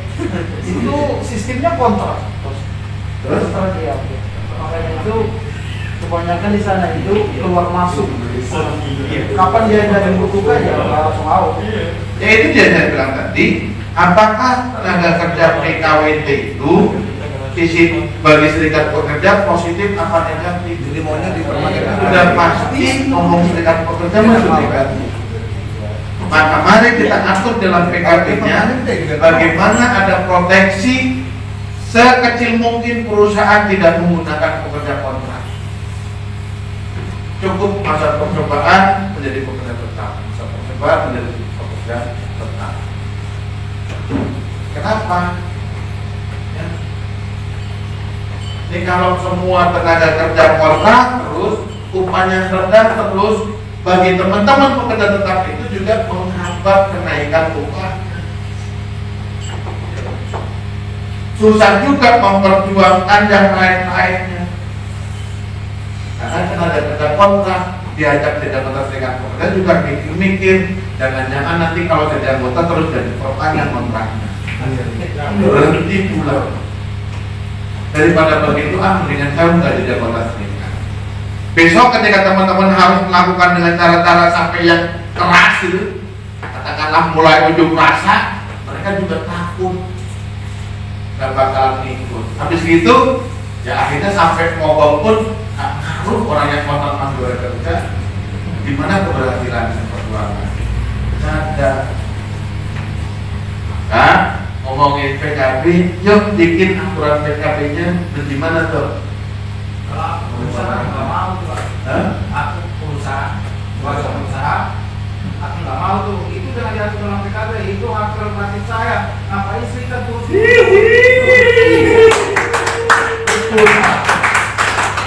itu sistemnya kontrak terus dia. Makanya itu kebanyakan di sana itu keluar masuk. Kapan dia dari butuhkan ya langsung out. Ya itu dia saya bilang tadi. Apakah tenaga kerja PKWT itu sisi bagi serikat pekerja positif apa negatif? Jadi maunya dipermainkan. Sudah pasti ngomong serikat pekerja masuk negatif. Maka mari kita atur dalam PKP-nya bagaimana ada proteksi sekecil mungkin perusahaan tidak menggunakan pekerja kontrak. Cukup masa percobaan menjadi pekerja tetap, masa percobaan menjadi pekerja tetap. Kenapa? Ya. Ini kalau semua tenaga kerja kontrak terus upahnya rendah terus, bagi teman-teman pekerja tetap itu juga menghambat kenaikan upah. Susah juga memperjuangkan yang lain-lainnya. Karena tenaga kerja kontrak diajak jadi anggota serikat pekerja juga mikir-mikir, jangan-jangan nanti kalau jadi anggota terus jadi perpanjang kontraknya. Berhenti pula. Daripada begitu, mendingan saya nggak jadi anggota serikat. Besok ketika teman-teman harus melakukan dengan cara-cara sampai yang keras itu, katakanlah mulai unjuk rasa, mereka juga takut nggak bakalan ikut. Habis gitu, ya akhirnya sampai mogok pun nggak ngaruh orang yang kontrak masuk kerja. Gimana keberhasilan perjuangan? Ada. Nah, ngomongin PKB, yuk bikin aturan PKB-nya bagaimana tuh? Kalau aku perusahaan nggak mau tuh, aku perusahaan, aku nggak mau tuh. Itu jangan diatur dalam PKB, itu hak prerogatif saya. Ngapain serikat buruh?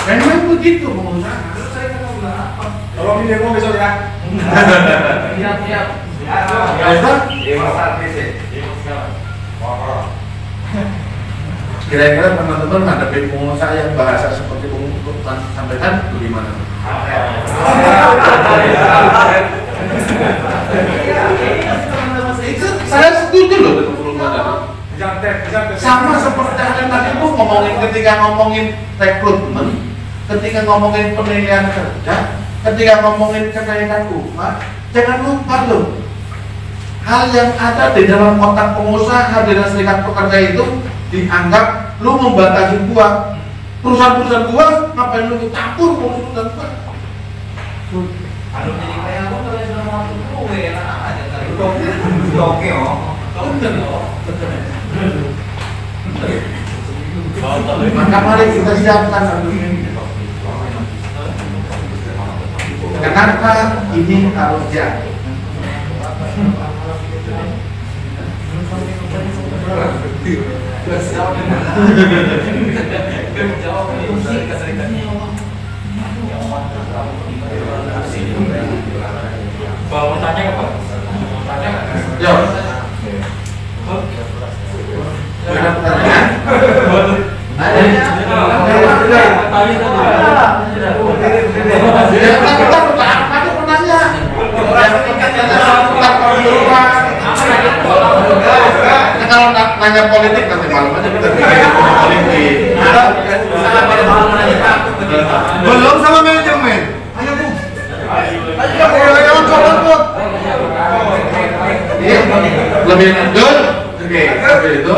Memang begitu pengusaha. Terus saya kan bilang apa? Tolong ini demo besok ya. Siap. Kira-kira teman-teman menghadapi pengusaha yang bahasa seperti pengusaha sampaikan bagaimana? Itu saya setuju loh dengan pengusaha. Sama seperti yang tadi Bu ngomongin ketika ngomongin rekrutmen, ketika ngomongin penilaian kerja, ketika ngomongin kenaikan upah, jangan lupa loh. Hal yang ada di dalam otak pengusaha hadiran serikat pekerja itu dianggap lu membatasi gua. Perusahaan-perusahaan gua ngapain lu campur urusan gua? Aduh jadi kayak aku kalau sudah mau tuh enak aja tadi. Oke, oh. Maka mari kita siapkan. Kenapa ini harus jadi? Mau tanya apa? Yo. Ada pertanyaan? Kalau nanya politik nanti malam aja kita politik. Belum sama manajemen. Ayo Bu. Ayo coba. Lebih lanjut. Oke, sampai itu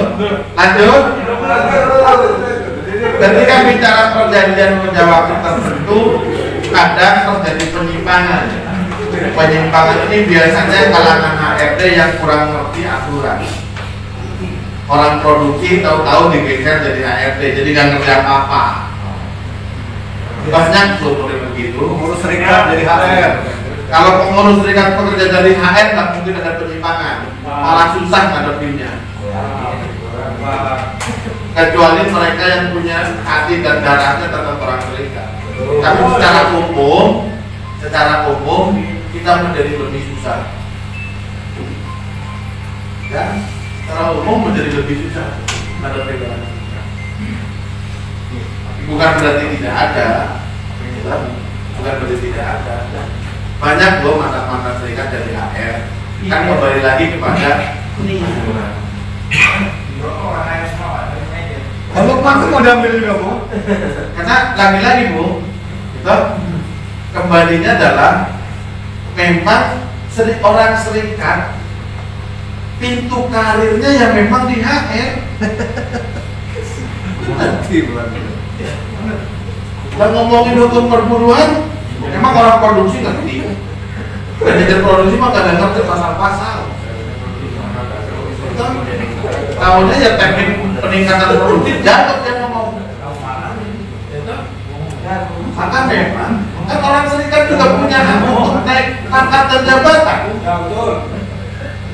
lanjut. Ketika bicara perjanjian kerja waktu tertentu, kadang terjadi penyimpangan. Penyimpangan ini biasanya kalangan HRD yang kurang ngerti aturan. Orang produksi tahu-tahu digeser jadi HRD, jadi nggak ngerti apa-apa. Banyak loh begitu. Ngurus serikat jadi HR. Kalau pengurus serikat pekerja dari HR nggak mungkin ada penyimpangan, malah susah ngadepinnya. Kecuali mereka yang punya hati dan darahnya tetap orang serikat. Tapi secara umum kita menjadi lebih susah. Ya, secara umum menjadi lebih susah menghadapi orang serikat. Bukan berarti tidak ada, bukan berarti tidak ada. Banyak loh mantan-mantan serikat dari HR. Kan kembali lagi kepada pengangguran. Kalau aku mau diambil juga Bu. Karena lagi-lagi Bu, itu kembalinya adalah memang orang serikat pintu karirnya yang memang di HR. Dan ngomongin hukum perburuan, memang orang produksi ngerti. Manajer produksi mah gak ada ngerti pasal-pasal. Tahunya ya teknik peningkatan produktif jatuh dia ngomong. Maka memang kan orang serikat juga punya hak untuk naik pangkat dan jabatan. Ya betul.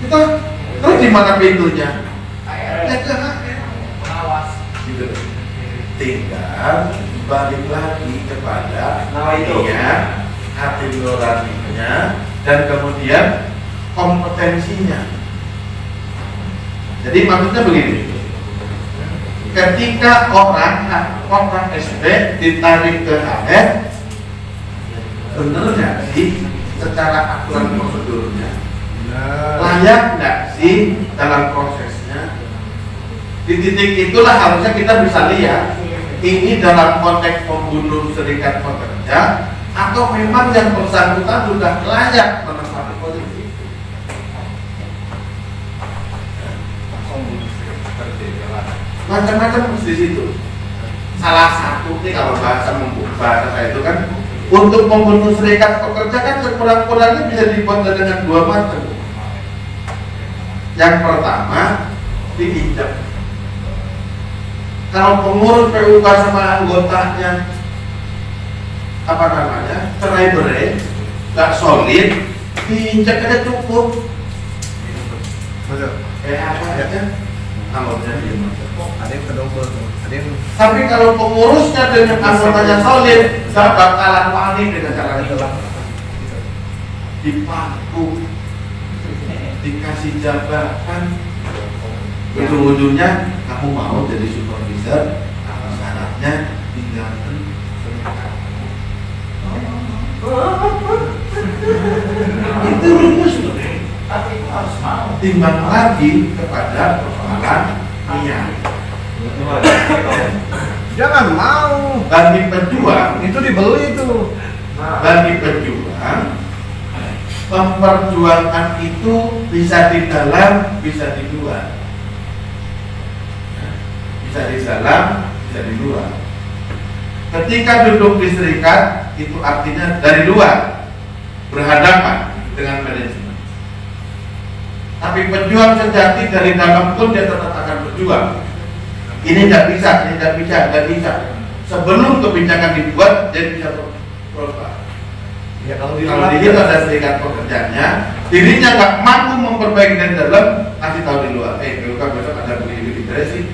Itu terus di mana pintunya? Ya ke HR. Pengawas. Gitu. Tinggal balik lagi kepada niat, hati nuraninya, dan kemudian kompetensinya. Jadi maksudnya begini, ketika orang SD ditarik ke HR, bener nggak sih secara aturan prosedurnya? Layak nggak sih dalam prosesnya? Di titik itulah harusnya kita bisa lihat ini dalam konteks membunuh serikat pekerja atau memang yang bersangkutan sudah layak menempati posisi. Macam-macam di situ. Salah satu nih kalau bahasa saya itu kan untuk membunuh serikat pekerja kan sekurang-kurangnya bisa dibuat dengan dua macam. Yang pertama diinjak. Kalau pengurus PUK sama anggotanya cerai-berai, nggak solid, diinjak aja cukup. Apa aja? Anggotanya Ada yang kedobel tuh. Ada yang. Tapi kalau pengurusnya dengan anggotanya solid, nggak bakalan wani dengan cara itu. Dipaku, dikasih jabatan, ujung-ujungnya kamu mau jadi supervisor, syaratnya tinggalkan serikat. Itu rumus loh. Tapi itu harus mau. Timbang lagi kepada persoalan niat. Jangan mau. Bagi pejuang Itu dibeli tuh. bagi pejuang memperjuangkan itu bisa di dalam, bisa di luar. Bisa di dalam, bisa di luar. Ketika duduk di serikat itu artinya dari luar berhadapan dengan manajemen. Tapi pejuang sejati dari dalam pun dia tetap akan berjuang. Ini tidak bisa, ini tidak bisa, tidak bisa. Sebelum kebijakan dibuat, dia bisa berubah. Ya kalau di Kalau di situ ada serikat pekerjanya, dirinya nggak mampu memperbaiki dari dalam, kasih tahu di luar. PUK besok ada begini beresin.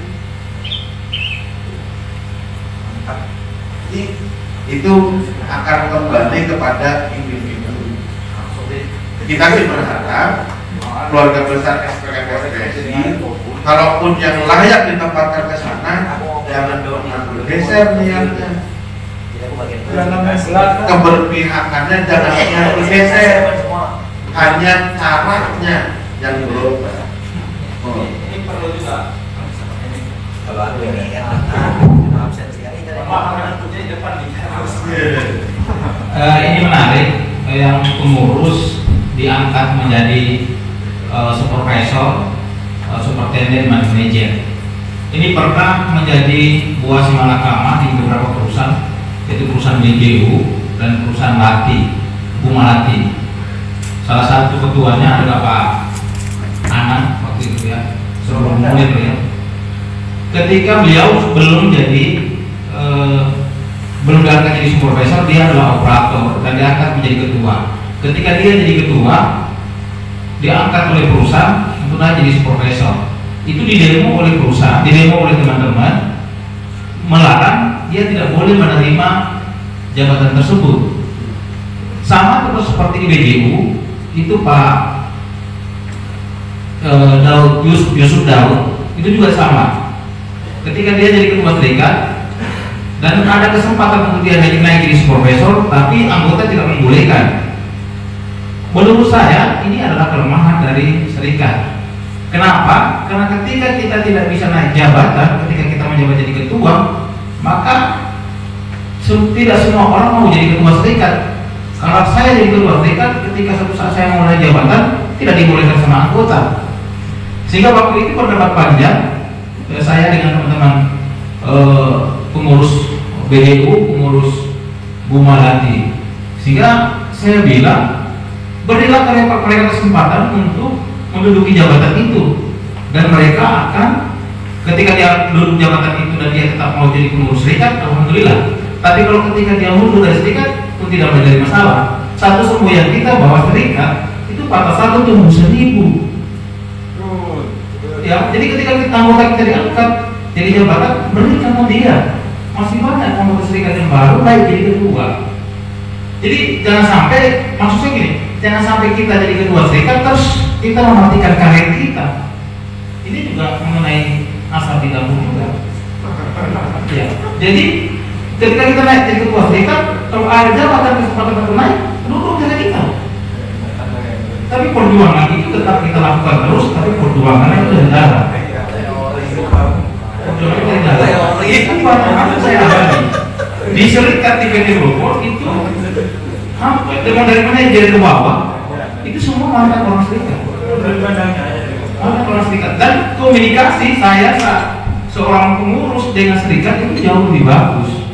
Itu akan kembali kepada individu. Kita sih berharap keluarga besar SPKSPSI, kalaupun yang layak ditempatkan ke sana, jangan bergeser niatnya. Keberpihakannya jangan niat bergeser, hanya caranya yang berubah. Ini perlu juga. Kalau aku ini ya, absen sekali dari Pemahaman depan nih. Ini menarik, yang pengurus diangkat menjadi supervisor, superintendent, manager. Ini pernah menjadi buah simalakama di beberapa perusahaan, yaitu perusahaan BGU dan perusahaan Bu Malati. Salah satu ketuanya adalah Pak Anan waktu itu ya, sebelum mulai ya. Ketika beliau belum diangkat jadi supervisor, dia adalah operator dan diangkat menjadi ketua. ketika dia jadi ketua, diangkat oleh perusahaan untuk naik jadi supervisor. Itu didemo oleh perusahaan, didemo oleh teman-teman, melarang dia tidak boleh menerima jabatan tersebut. Sama terus seperti BJU, itu Pak Yusuf Daud, itu juga sama. Ketika dia jadi ketua serikat dan ada kesempatan untuk dia naik jadi supervisor, tapi anggota tidak membolehkan. Menurut saya ini adalah kelemahan dari serikat. Kenapa? Karena ketika kita tidak bisa naik jabatan, ketika kita menjabat jadi ketua, maka tidak semua orang mau jadi ketua serikat. Kalau saya jadi ketua serikat, ketika suatu saat saya mau naik jabatan, tidak dibolehkan sama anggota. Sehingga waktu itu berdebat panjang saya dengan teman-teman pengurus BDU, pengurus Bumalati. Sehingga saya bilang, berilah mereka kesempatan untuk menduduki jabatan itu, dan mereka akan, ketika dia duduk jabatan itu dan dia tetap mau jadi pengurus serikat, alhamdulillah. Tapi kalau ketika dia mundur dari serikat, itu tidak menjadi masalah. Satu semboyan kita bahwa serikat itu patah satu tumbuh 1000. Ya, jadi ketika kita anggota kita diangkat jadi jabatan, berikan sama dia. Masih banyak anggota serikat yang baru baik jadi ketua. Jadi jangan sampai, maksudnya gini, jangan sampai kita jadi ketua serikat terus kita mematikan karir kita. Ini juga mengenai asal tidak juga. Ya, jadi ketika kita naik jadi ketua serikat, kalau ada jabatan kesempatan untuk naik, duduk dengan kita. Tapi perjuangan itu tetap kita lakukan terus, tapi perjuangan itu dari dalam. Perjuangan dari dalam. Itu apa saya alami. Di serikat di PT Bogor itu, dengan dari manajer ke bawah, itu semua mantan orang serikat. Mantan orang serikat. Dan komunikasi saya seorang pengurus dengan serikat itu jauh lebih bagus.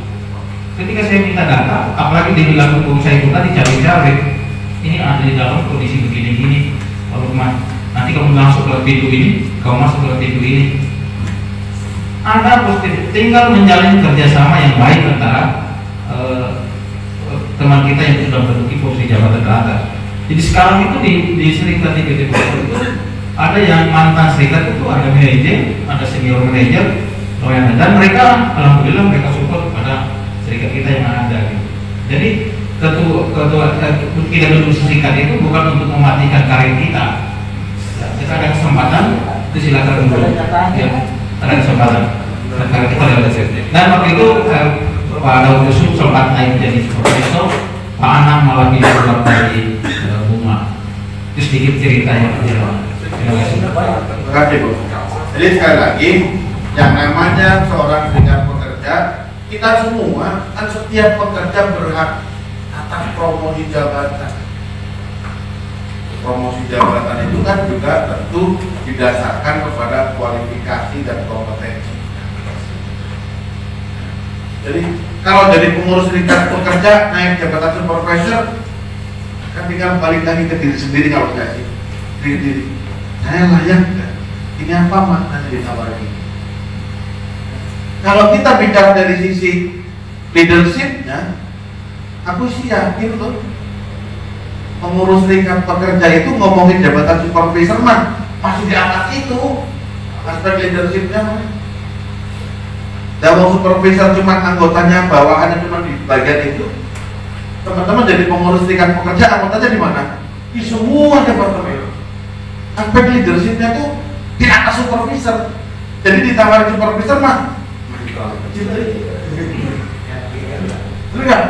Ketika saya minta data, apalagi dia bilang hukum saya itu tadi cabai-cabai. Ini ada di dalam kondisi begini-gini. Kalau nanti kamu masuk ke pintu ini, kamu masuk ke pintu ini. Ada positif. Tinggal menjalin kerjasama yang baik antara teman kita yang sudah menduduki posisi jabatan teratas. Jadi sekarang itu di serikat di PT Bogor itu ada yang mantan serikat itu, ada manajer, ada senior manajer, dan mereka alhamdulillah mereka support kepada serikat kita yang ada. Gitu. Jadi ketua tidak duduk serikat itu bukan untuk mematikan karir kita. Kita ada kesempatan, itu silakan dulu. Ya, ada kesempatan. Karena kita ada safety. Dan waktu itu Pak Daud Yusuf sempat naik menjadi supervisor, Pak Anang malah pilih keluar dari Bunga. Itu sedikit ceritanya. Terima kasih Bu. Jadi sekali lagi, yang namanya seorang serikat pekerja, kita semua kan setiap pekerja berhak atas promosi jabatan. Promosi jabatan itu kan juga tentu didasarkan kepada kualifikasi dan kompetensi. Jadi kalau jadi pengurus serikat pekerja naik jabatan supervisor, kan tinggal balik lagi ke diri sendiri. Kalau saya sih diri saya layak nggak? Ini apa maknanya ditawarin? Kalau kita bicara dari sisi leadershipnya, aku sih yakin tuh pengurus serikat pekerja itu ngomongin jabatan supervisor mah masih di atas itu aspek leadershipnya mah. Dan supervisor cuma anggotanya bawahannya cuma di bagian itu. Teman-teman jadi pengurus serikat pekerja, anggotanya di mana? Di semua departemen. Aspek leadershipnya tuh di atas supervisor. Jadi ditawarin supervisor mah betul nggak?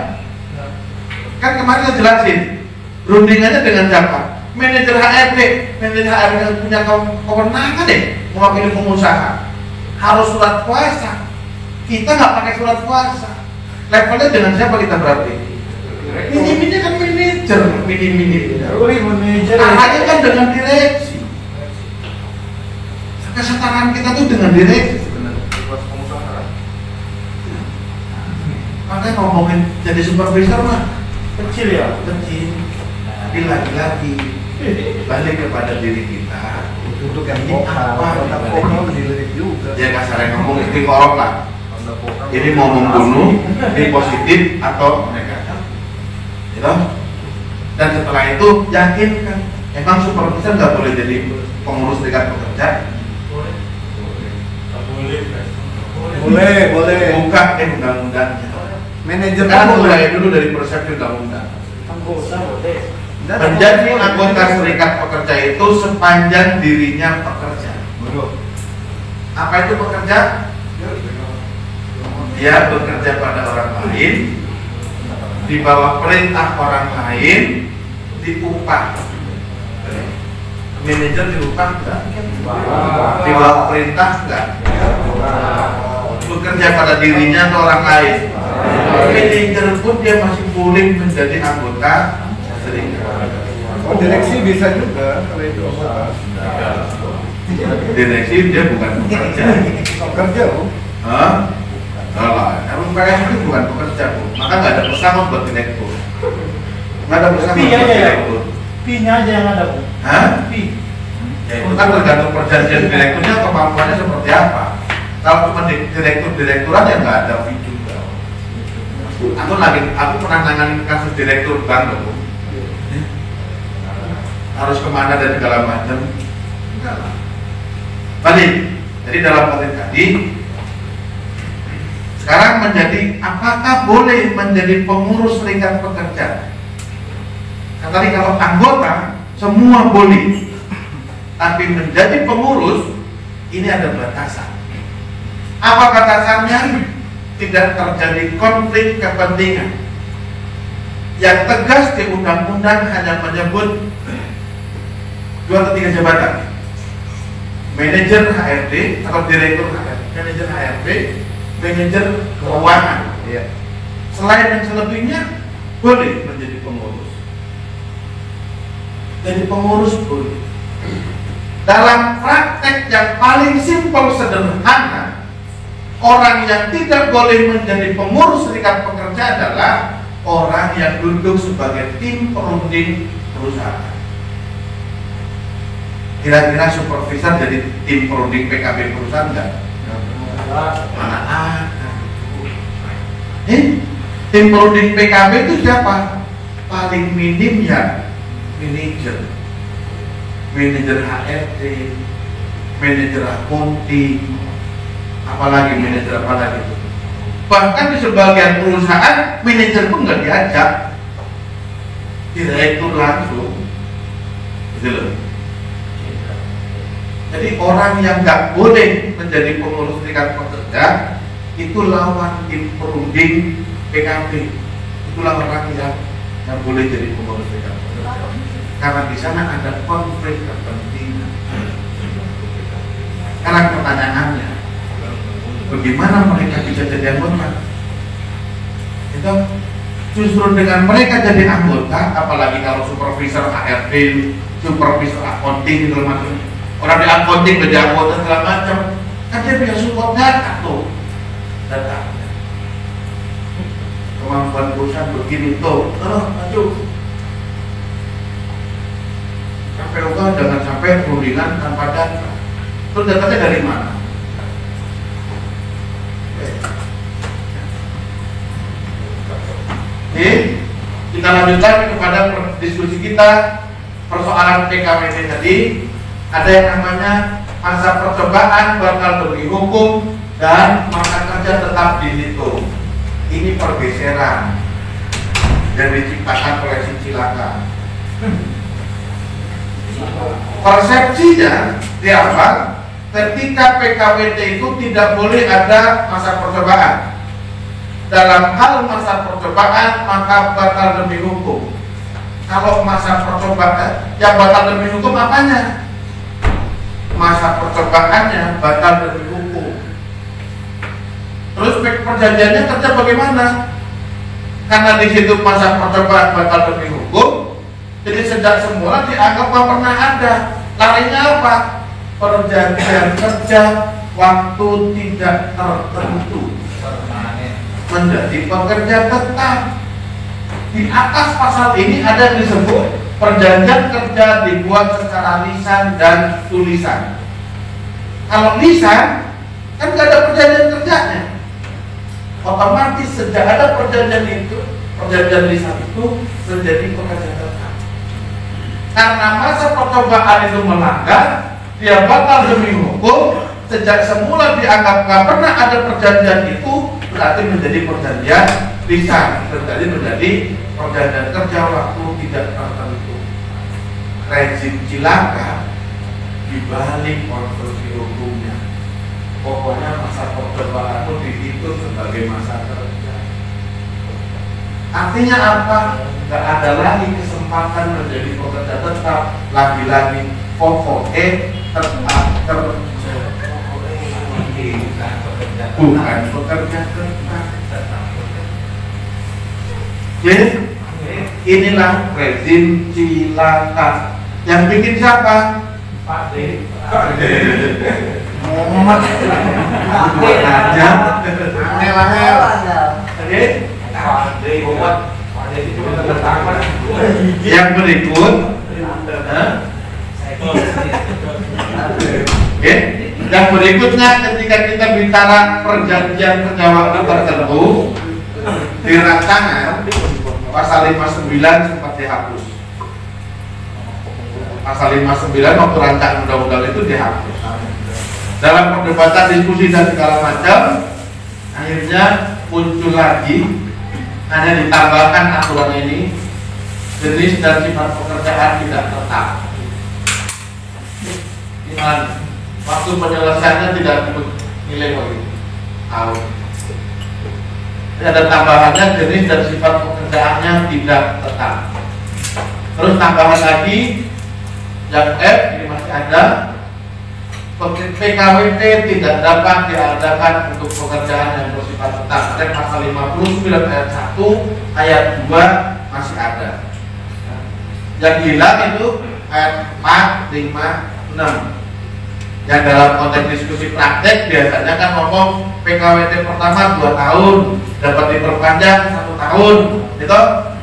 Kan kemarin saya jelasin rundingannya dengan siapa? Manajer HRD. Manajer HRD yang punya kewenangan deh mewakili pengusaha harus surat kuasa. Kita nggak pakai surat kuasa. Levelnya dengan siapa kita berarti? Mini kan manajer, mini. Arahnya kan dengan direksi. Kesetaraan kita tuh dengan direksi sebenarnya. Makanya ngomongin jadi supervisor mah kecil ya, kecil. Tapi lagi-lagi balik kepada diri kita. Untuk yang ini apa? dilirik juga. Ya kasarnya ngomong istiqoroh lah. Ini mau membunuh, ini positif atau negatif. Gitu? Dan setelah itu yakinkan, emang supervisor nggak boleh jadi pengurus serikat pekerja? Boleh. Buka undang-undangnya. Manajer Karena mulai dulu dari persepsi undang-undang. Anggota boleh. Menjadi anggota serikat pekerja itu sepanjang dirinya pekerja. Apa itu pekerja? Dia bekerja pada orang lain, di bawah perintah orang lain, diupah. Manajer diupah enggak? Di bawah perintah enggak? Bekerja pada dirinya atau orang lain. Manajer pun dia masih boleh menjadi anggota serikat. Oh, direksi bisa juga kalau itu anggota. Direksi dia bukan pekerja. Kerja, Bu. Hah? Enggak lah, RUPS itu bukan pekerja, Bu. Maka nggak ada pesangon buat direktur. Nggak ada pesangon Fee-nya buat aja ya? direktur. Fee-nya aja yang ada, Bu. Hah? Fee. Ya itu kan tergantung perjanjian direkturnya, kemampuannya seperti apa. Kalau cuma direkturan ya nggak ada fee juga. Aku pernah nanganin kasus direktur bank loh, Bu. Harus kemana dan segala macam. Enggak lah. Balik. Jadi dalam konteks tadi, sekarang menjadi apakah boleh menjadi pengurus serikat pekerja? Kan tadi kalau anggota semua boleh, tapi menjadi pengurus ini ada batasan. Apa batasannya? Tidak terjadi konflik kepentingan. Yang tegas di undang-undang hanya menyebut 2 atau 3 jabatan. Manajer HRD atau direktur HRD, manajer HRD, manajer keuangan. Iya. Selain yang selebihnya boleh menjadi pengurus. Jadi pengurus boleh. Dalam praktek yang paling simpel sederhana, orang yang tidak boleh menjadi pengurus serikat pekerja adalah orang yang duduk sebagai tim perunding perusahaan. Kira-kira supervisor jadi tim perunding PKB perusahaan enggak? Mana ada? Tim perunding PKB itu siapa? Paling minim ya manajer HRD, manajer accounting, apalagi manajer apalagi. Bahkan di sebagian perusahaan manajer pun nggak diajak, direktur langsung, gitu loh. Jadi orang yang nggak boleh menjadi pengurus serikat pekerja itu lawan tim perunding PKB. Itulah orang yang boleh jadi pengurus serikat pekerja. Karena di sana ada konflik kepentingan. Sekarang pertanyaannya, bagaimana mereka bisa jadi anggota? Itu justru dengan mereka jadi anggota, apalagi kalau supervisor HRD, supervisor accounting segala macam. Orang di accounting jadi anggota segala macam, kan dia punya support data tuh, data. Kemampuan perusahaan begini tuh, maju. Sampai juga jangan sampai perundingan tanpa data. Terus datanya dari mana? Oke, kita lanjutkan kepada diskusi kita persoalan PKWT tadi. Ada yang namanya masa percobaan bakal demi hukum dan masa kerja tetap dihitung. Ini pergeseran dan diciptakan oleh si Cilaka. Persepsinya di awal ketika PKWT itu tidak boleh ada masa percobaan. Dalam hal masa percobaan maka batal demi hukum. Kalau masa percobaan yang batal demi hukum apanya? Masa percobaannya batal demi hukum. Terus perjanjiannya kerja bagaimana? Karena di situ masa percobaan batal demi hukum, jadi sejak semula dianggap bahwa pernah ada. Larinya apa? Perjanjian kerja waktu tidak tertentu menjadi pekerja tetap. Di atas pasal ini ada yang disebut perjanjian kerja dibuat secara lisan dan tulisan. Kalau lisan kan nggak ada perjanjian kerjanya, otomatis sejak ada perjanjian itu, perjanjian lisan itu menjadi pekerja tetap. Karena masa percobaan itu melanggar, dia batal demi hukum. Sejak semula dianggap nggak pernah ada perjanjian itu, berarti menjadi perjanjian lisan, berarti menjadi perjanjian kerja waktu tidak tertentu. Rezim cilaka dibalik konstruksi hukumnya. Pokoknya masa percobaan itu dihitung sebagai masa kerja. Artinya apa? Nggak ada lagi kesempatan menjadi pekerja tetap, lagi-lagi pokoknya tetap kerja. Bukan pekerja tetap. Jadi inilah rezim cilaka. Yang bikin siapa? Pak D. Muhammad aja. Nelahel. Oke. Yang berikut, oke. Yang berikutnya ketika kita bicara perjanjian kerja waktu tertentu di rancangan pasal 59 sempat dihapus. Pasal 59 waktu rancangan undang-undang itu dihapus. Dalam perdebatan, diskusi dan segala macam, akhirnya muncul lagi, hanya ditambahkan aturan ini, jenis dan sifat pekerjaan tidak tetap. Gimana? Waktu penyelesaiannya tidak nilai lagi tahun. Ada tambahannya, jenis dan sifat pekerjaannya tidak tetap. Terus tambahan lagi yang F ini masih ada, PKWT tidak dapat diadakan untuk pekerjaan yang bersifat tetap. Ada pasal 59 ayat 1 ayat 2 masih ada. Yang hilang itu ayat 4, 5, 6. Yang dalam konteks diskusi praktek biasanya kan ngomong PKWT pertama 2 tahun, dapat diperpanjang 1 tahun. Itu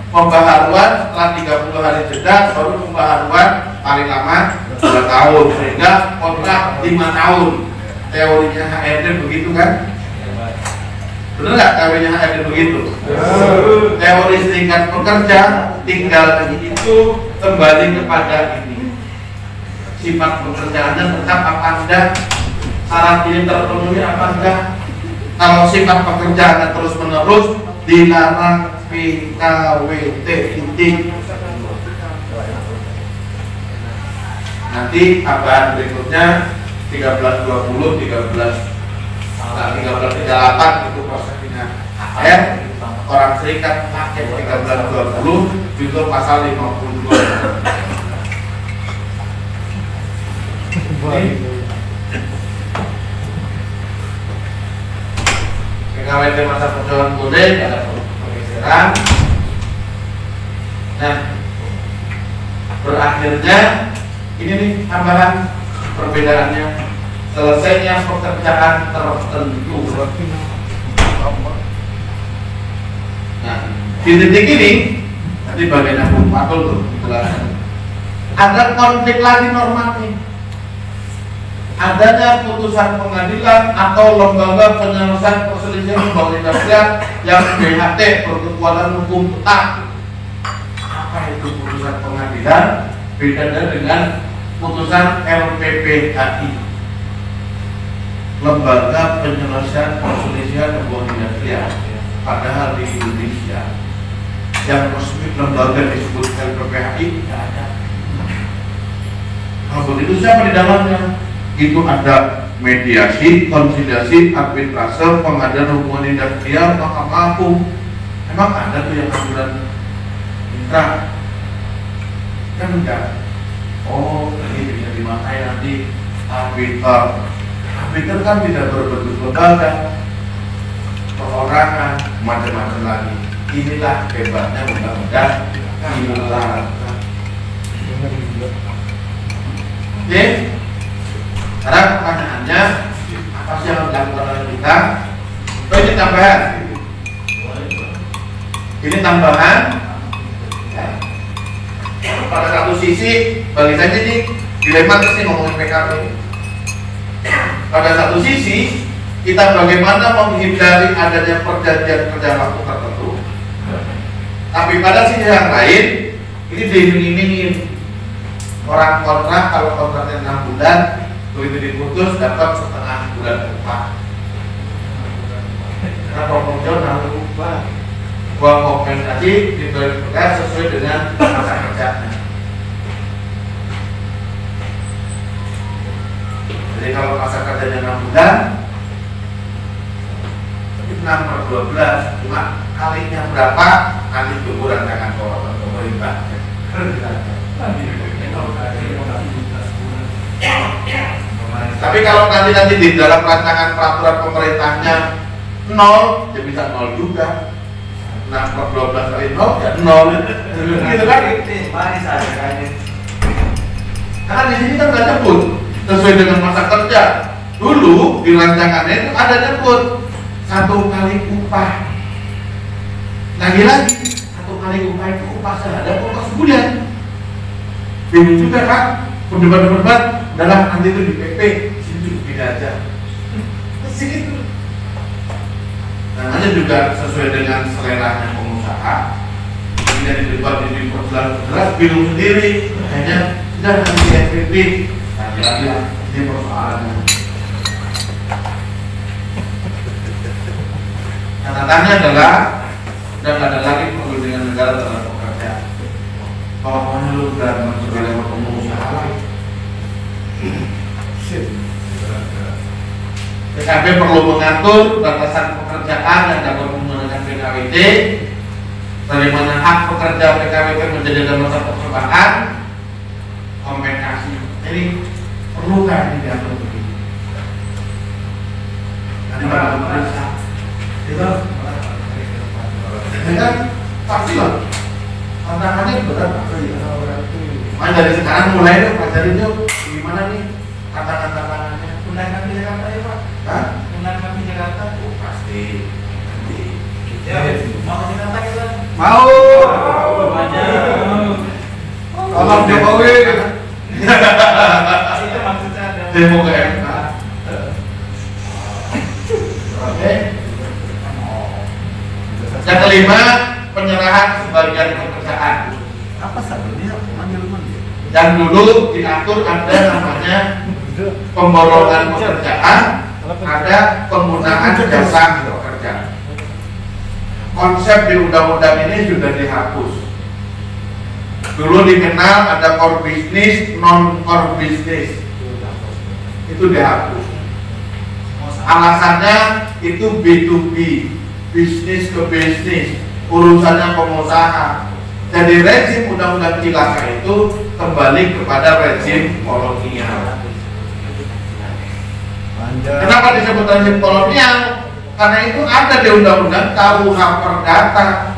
pembaharuan setelah 30 hari jeda, baru pembaharuan paling lama 2 tahun, sehingga kontrak 5 tahun. Teorinya HRD begitu kan? Benar nggak teorinya HRD begitu? Teori serikat pekerja tinggal itu kembali kepada ini. Sifat pekerjaannya tetap apa enggak, syarat ini terpenuhi apa enggak. Kalau sifat pekerjaannya terus menerus dilarang PKWT inti. Nanti tambahan berikutnya 1320, 1338 itu prosesnya HR. Orang serikat pakai 1320 juga pasal 52. PKWT masa percobaan boleh, ada pergeseran. Nah, berakhirnya ini nih tambahan perbedaannya, selesainya pekerjaan tertentu. Nah, di titik ini nanti bagian aku pakul tuh jelaskan. Ada konflik lagi normatif. Adanya putusan pengadilan atau lembaga penyelesaian perselisihan pembangunan industrial yang BHT berkekuatan hukum tetap. Apa itu putusan pengadilan? Bedanya dengan putusan LPPHI, Lembaga Penyelesaian Perselisihan Pembangunan Industrial. Padahal di Indonesia yang resmi lembaga disebut LPPHI tidak ada. Kalau begitu siapa di dalamnya? Itu ada mediasi, konsiliasi, arbitrase, pengadilan hubungan industrial, mahkamah agung. Emang ada tuh yang aturan mitra? Kan enggak. Oh, ini bisa dimaknai nanti arbiter. Arbiter kan tidak berbentuk lembaga, perorangan, macam-macam lagi. Inilah hebatnya undang-undang cilaka. Oke. Sekarang pertanyaannya, apa sih yang dilakukan oleh kita? Oh, ini tambahan. Ini tambahan. Ya. Pada satu sisi, bagi saya ini dilematis nih ngomongin PKW. Pada satu sisi, kita bagaimana menghindari adanya perjanjian kerja waktu tertentu. Tapi pada sisi yang lain, ini diiming-imingin Orang kontrak kalau kontraknya 6 bulan, begitu diputus dapat setengah bulan upah. Karena proporsional upah. Uang kompensasi dibayar sesuai dengan masa kerjanya. Jadi kalau masa kerjanya 6 bulan, 6/12, cuma kalinya berapa nanti tunggu rancangan pemerintah. Tapi kalau nanti di dalam rancangan peraturan pemerintahnya 0, ya bisa 0 juga. 6/12 kali 0 ya 0. Gitu kan? Karena di sini kan nggak nyebut sesuai dengan masa kerja. Dulu di rancangannya itu ada nyebut 1 kali upah. Lagi-lagi 1 kali upah itu upah sehari atau upah sebulan. Bingung juga kan? Berdebat-debat dalam nanti itu di PP situ beda aja. Segitu. Namanya juga sesuai dengan seleranya pengusaha. Ini dibuat di jelas bingung sendiri. Hanya sudah nanti PP. Lagi-lagi ini persoalannya. Catatannya adalah sudah tidak ada lagi perlindungan negara terhadap pekerja. Pokoknya lu sudah sebagai pengusaha lagi. PKB perlu mengatur batasan pekerjaan yang dapat menggunakan PKWT, bagaimana hak pekerja PKWT menjadi dalam masa percobaan, kompensasi. Jadi perlukah ini diatur begini? Nanti bakal periksa. Itu kan pasti lah. Tantangannya berat. Makanya dari sekarang mulai dong pelajarin yuk gimana nih tantangannya. Undang kami Jakarta ya Pak? Hah? Undang kami Jakarta? Pasti. Nanti. Ya, mau ke Jakarta kita? Mau. Tolong Jokowi. Itu maksudnya ada. Demo ke MK. Oke. Yang kelima, penyerahan sebagian pekerjaan. Apa sadarnya? Dan dulu diatur ada namanya pemborongan pekerjaan, ada penggunaan jasa pekerja. Konsep di undang-undang ini sudah dihapus. Dulu dikenal ada core business, non core business. Itu dihapus. Alasannya itu B2B, bisnis ke bisnis, urusannya pengusaha. Jadi rezim undang-undang cilaka itu kembali kepada rezim kolonial. Kenapa disebut rezim kolonial? Karena itu ada di undang-undang KUH Perdata,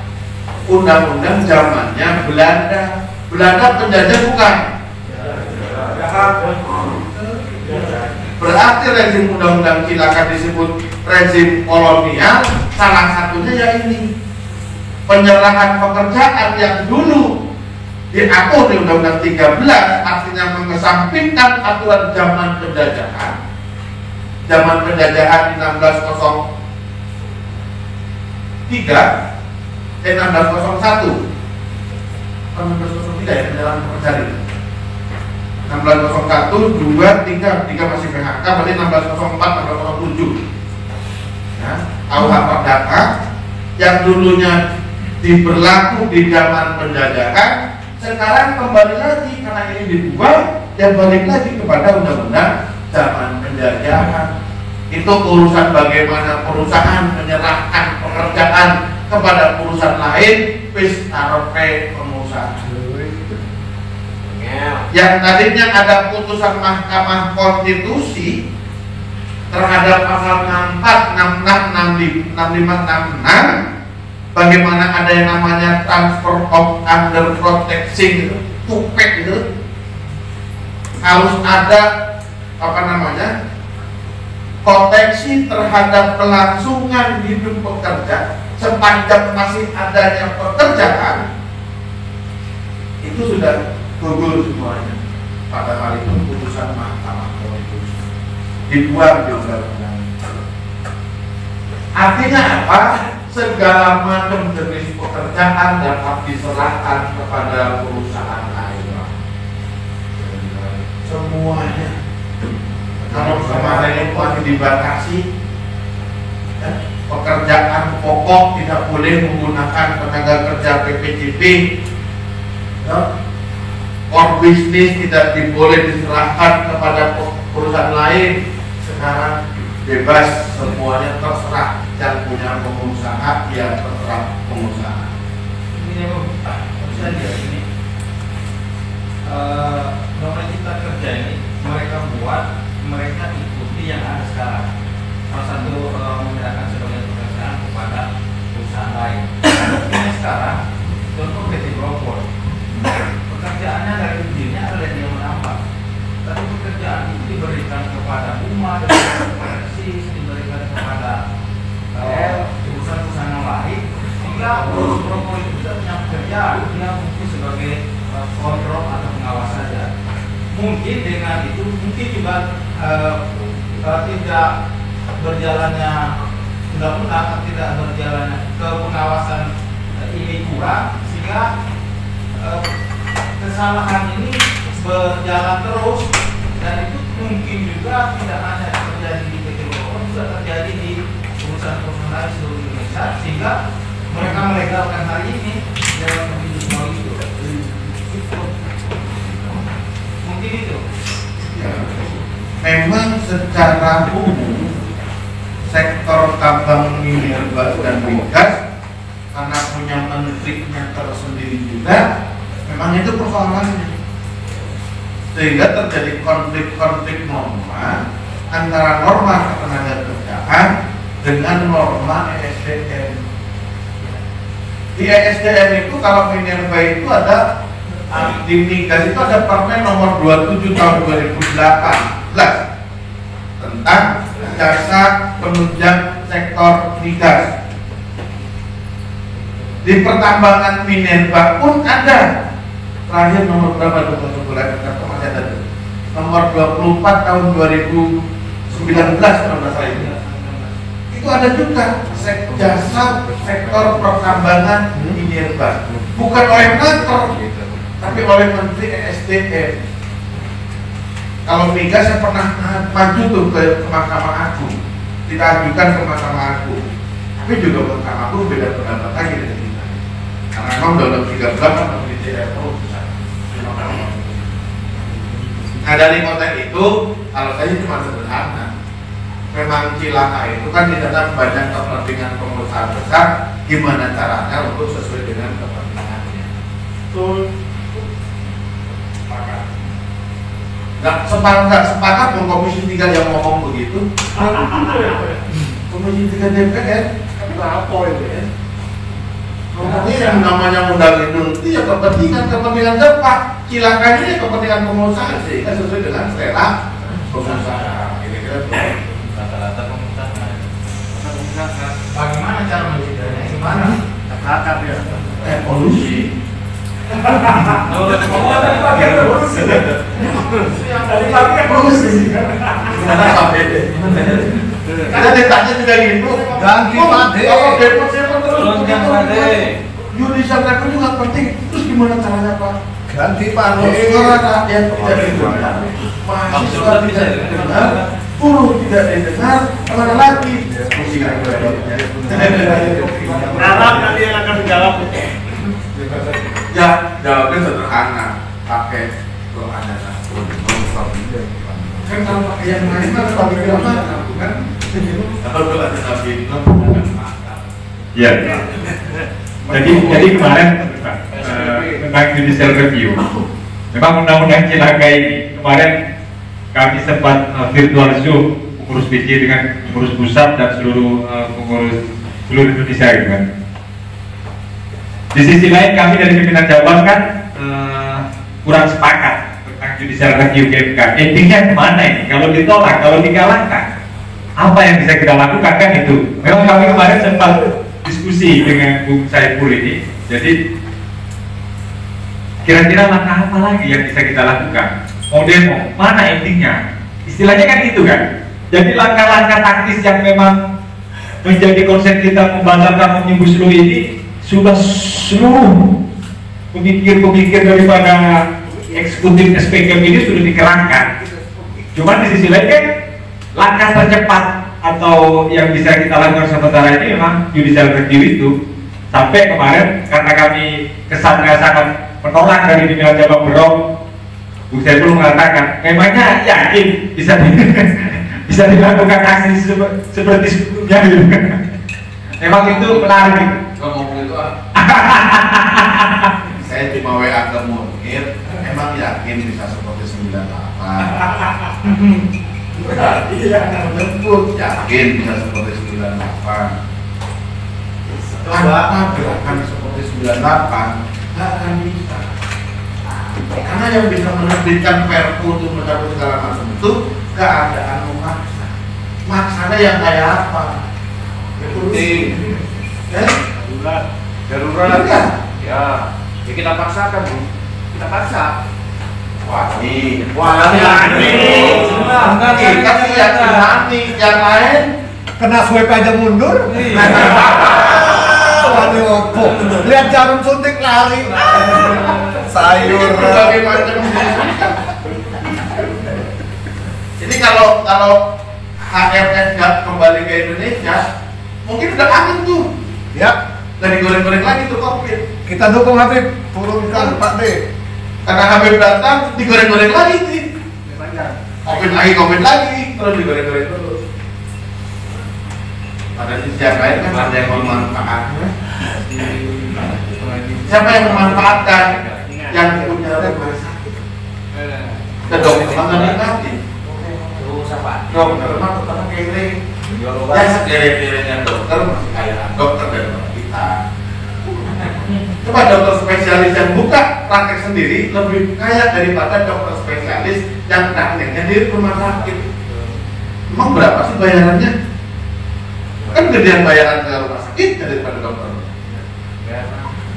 undang-undang zamannya Belanda. Belanda penjajah bukan? Berarti rezim undang-undang cilaka disebut rezim kolonial. Salah satunya ya ini, penyerahan pekerjaan yang dulu diatur di Undang-Undang 13, artinya mengesampingkan aturan zaman penjajahan. Zaman penjajahan di 1601 ya penjelasan pekerjaan ini. 1601, 2, 3 masih PHK, berarti 1604, 1607. Ya, KUH Perdata yang dulunya diberlaku di zaman penjajahan, sekarang kembali lagi karena ini dibuang dan balik lagi kepada undang-undang zaman penjajahan. Itu urusan bagaimana perusahaan menyerahkan pekerjaan kepada perusahaan lain, wis arepe pengusaha. Yang tadinya ada putusan Mahkamah Konstitusi terhadap pasal 64, 66, 65, 66, bagaimana ada yang namanya transfer of under protection, TUPEK itu harus ada proteksi terhadap kelangsungan hidup pekerja sepanjang masih adanya pekerjaan. Itu sudah gugur semuanya pada hari itu putusan Mahkamah Konstitusi dibuang di undang-undang. Artinya apa? Segala macam jenis pekerjaan dapat diserahkan kepada perusahaan lain. semuanya. Kalau kemarin itu masih dibatasi, ya, pekerjaan pokok tidak boleh menggunakan tenaga kerja PPJP, ya. Core bisnis tidak boleh diserahkan kepada perusahaan lain. Sekarang bebas, semuanya terserah, yang punya pengusaha ya terserah pengusaha. Ini bisa dia ini Undang-Undang Cipta Kerja ini mereka buat, mereka ikuti yang ada sekarang. Salah satu membedakan sebagian pekerjaan kepada perusahaan lain. Ini sekarang contoh PT Growpol, pekerjaannya dari ujungnya adalah dia menambah, tapi pekerjaan itu diberikan kepada umat, diberikan kepada SIS, diberikan kepada perusahaan-perusahaan yang lain, sehingga Growpol itu tidak punya pekerjaan, dia mungkin sebagai kontrol atau pengawas saja. Mungkin dengan itu mungkin juga tidak berjalannya undang-undang, tidak berjalannya ke pengawasan ini kurang, sehingga kesalahan ini berjalan terus, dan itu mungkin juga tidak hanya terjadi di PT Growpol, juga terjadi di perusahaan-perusahaan lain seluruh Indonesia, sehingga mereka melegalkan hari ini dalam hidup semua itu. Mungkin itu. Ya. Memang secara umum sektor tambang mineral dan migas karena punya menterinya tersendiri juga, memang itu persoalannya, sehingga terjadi konflik-konflik norma antara norma ketenagakerjaan dengan norma ESDM. Di ESDM itu kalau minerba itu ada, di migas itu ada Permen nomor 27 tahun 2018 tentang jasa penunjang sektor migas. Di pertambangan minerba pun ada, terakhir nomor berapa masih ada, nomor 24 tahun 2019 kalau nggak salah itu ada juga jasa sektor pertambangan minerba, bukan oleh Mentor tapi oleh Menteri ESDM. Kalau migas saya pernah maju tuh ke Mahkamah Agung, kita ajukan ke Mahkamah Agung, tapi juga Mahkamah Agung beda pendapat lagi dengan kita, karena memang dalam 13 kan Menteri DPR. Nah dari konteks itu, kalau saya cuma sederhana, memang cilaka itu kan di dalam banyak kepentingan pengusaha besar, gimana caranya untuk sesuai dengan kepentingannya. Betul. Nggak sepakat dong Komisi 3 yang ngomong begitu. Komisi 3 DPR kan lapor itu ya. Ngomongnya yang namanya undang-undang itu ya kepentingan Jepang, cilakanya ya kepentingan pengusaha sehingga sesuai dengan selera pengusaha. Kira-kira rata-rata pengusaha. Bagaimana cara mencegahnya? Gimana? Takar ya. Polusi. Tadi pagi ada polusi. Tadi pagi kan polusi. Karena ditanya juga gitu. Ganti Pade. Kalau depot saya terus Ganti Pade. judicial review juga penting. Terus gimana caranya Pak? Ganti Pade. Suara rakyat tidak didengar, mahasiswa tidak didengar, buruh tidak didengar, kemana lagi? Harap tadi yang akan menjawab. Ya, jawabnya sederhana, pakai doanya kan kalau pakai yang lain kan pakai gimana, bukan? Kalau doanya Nabi itu bukan makar. Ya. Jadi kemarin tentang judicial review, memang undang-undang cilaka ini kemarin kami sempat virtual Zoom pengurus BC dengan pengurus pusat dan seluruh pengurus seluruh Indonesia gitu kan. Di sisi lain kami dari pimpinan Jabar kan kurang sepakat tentang judicial review KMK. Endingnya kemana ini? Kalau ditolak, kalau dikalahkan, apa yang bisa kita lakukan kan itu? Memang kami kemarin sempat diskusi dengan Bung Saiful ini. Jadi kira-kira langkah apa lagi yang bisa kita lakukan? Mau demo, mana endingnya? Istilahnya kan itu kan. Jadi langkah-langkah taktis yang memang menjadi konsen kita membatalkan Omnibus Law ini sudah seluruh pemikir-pemikir daripada eksekutif SPKM ini sudah dikerahkan. Cuman di sisi lain kan langkah tercepat atau yang bisa kita lakukan sementara ini memang judicial review itu. Sampai kemarin karena kami kesannya sangat menolak dari pimpinan cabang Berong, Bu Saiful mengatakan memangnya yakin bisa bisa dilakukan aksi seperti sebelumnya gitu. Memang itu menarik. Ngomong itu saya cuma WA ke Munir, emang yakin bisa seperti 98? Iya. Lembut, yakin bisa seperti 98. Apa gerakan seperti 98 nggak akan bisa. Karena yang bisa menerbitkan perpu untuk mencabut segala macam itu keadaan memaksa. Maksanya yang kayak apa? Darurat. Ya, kita paksakan, Bu. Kita paksa. Wani. Kita siapin Wani. Yang lain Kena swipe aja mundur. Wani opo. Lihat jarum suntik lari. Sayur. berbagai macam. Jadi kalau HRS nggak kembali ke Indonesia, mungkin udah aman tuh. Ya, Dan digoreng-goreng lagi tuh COVID. kita dukung Habib. Turunkan Pak D. Karena Habib datang, digoreng-goreng lagi sih. COVID lagi, terus digoreng-goreng terus. Pada sisi yang lain kan ada yang memanfaatkan. Siapa yang memanfaatkan? Yang punya rumah sakit. Dan dokter mana negatif? Dokter mah tetap kere. Ya sekere-kerenya dokter masih kaya dokter daripada kita. Coba dokter spesialis yang buka praktek sendiri lebih kaya daripada dokter spesialis yang prakteknya di rumah sakit. Emang berapa sih bayarannya? Kan gedean bayaran ke rumah sakit daripada dokter.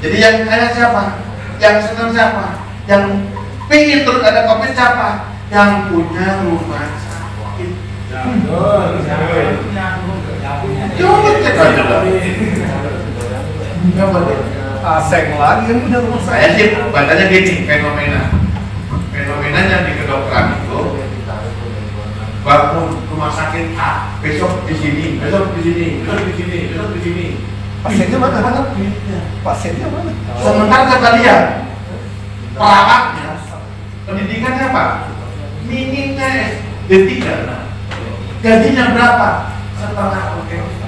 Jadi yang kaya siapa? Yang senang siapa? Yang pingin terus ada COVID siapa? Yang punya rumah sakit. Coba cek aja lah. Coba deh. Aseng lagi yang punya rumah sakit. Saya sih bacanya gini, fenomenanya di kedokteran itu bangun rumah sakit A, besok di sini, besok di sini, besok di sini, besok di sini. Pasiennya mana? Pasiennya mana? Sementara kata dia, perawatnya, pendidikannya apa? Minimnya D3, gajinya berapa? Setengah oke.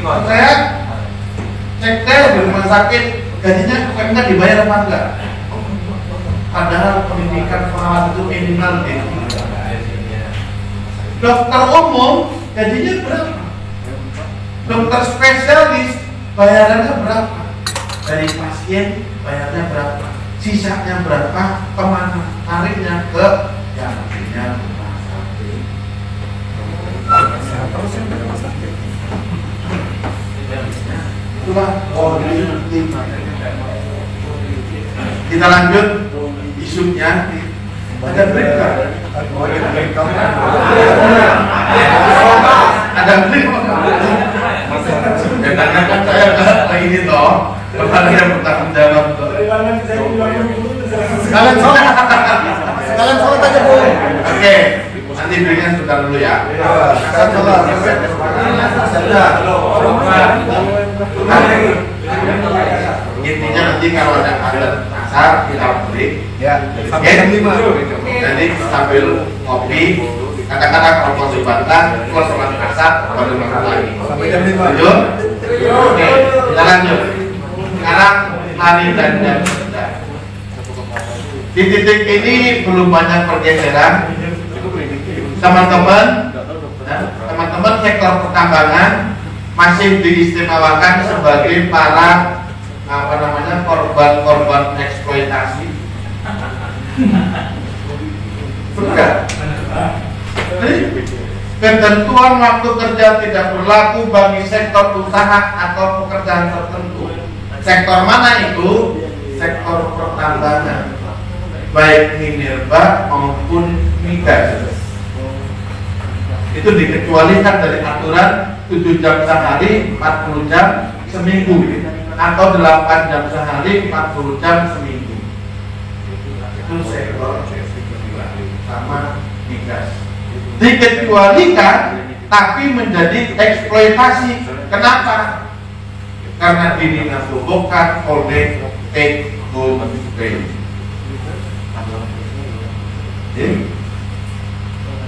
Saya cek di rumah sakit, gajinya UMK dibayar apa enggak? Padahal pendidikan perawat itu minimal D3. Dokter umum gajinya berapa? Dokter spesialis bayarannya berapa? Dari pasien bayarnya berapa? Sisanya berapa? Kemana? Tariknya ke yang punya rumah sakit. Terus yang punya rumah sakit. Itulah politik. Kita lanjut isunya. Ada berita. Ada berita. Katanya kan saya ke ini toh, pertanyaan yang bertanggung jawab toh. Sekalian sholat aja Bu. Oke, nanti berikan sebentar dulu ya. Intinya nanti kalau ada asar kita break. Ya, sampai jam 5. Nanti sambil ngopi, kadang-kadang kalau mau dibantah, kalau sholat asar baru makan lagi. Sampai jam 5. Lanjut. Oke, kita lanjut. Sekarang hari dan jam. Di titik ini belum banyak pergeseran. Teman-teman sektor pertambangan masih diistimewakan sebagai para korban eksploitasi. Betul. Ketentuan waktu kerja tidak berlaku bagi sektor usaha atau pekerjaan tertentu. Sektor mana itu? Sektor pertambangan, baik minerba maupun migas. Itu dikecualikan dari aturan 7 jam sehari, 40 jam seminggu, atau 8 jam sehari, 40 jam seminggu. Itu sektor dikecualikan tapi menjadi eksploitasi. Kenapa? Karena dinafsukan oleh take home pay.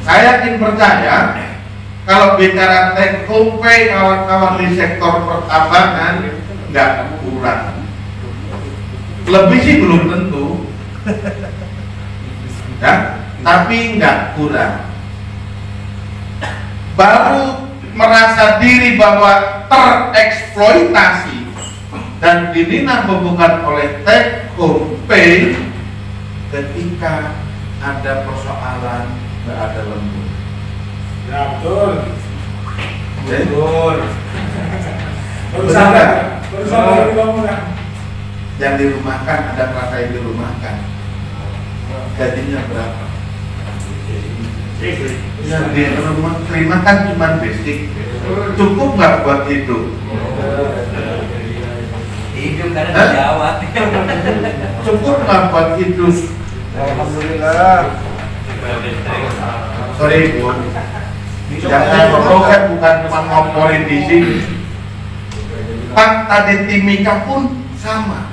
Saya yakin percaya kalau bicara take home pay kawan-kawan di sektor pertambangan nggak kurang. Lebih sih belum tentu, ya, tapi nggak kurang. Baru merasa diri bahwa tereksploitasi dan dinafsukan oleh take home pay ketika ada persoalan nggak ada lembur. Ya betul. Betul. Berusaha dari bangunan. Yang dirumahkan ada merasa yang dirumahkan. Gajinya berapa? Yang di rumah terima kan cuma basic. Cukup nggak buat hidup? Hidup karena dijawab. Cukup nggak buat hidup? Alhamdulillah. Sorry Bu, yang saya ngomong kan bukan cuma ngomongin di sini. Fakta di Timika pun sama.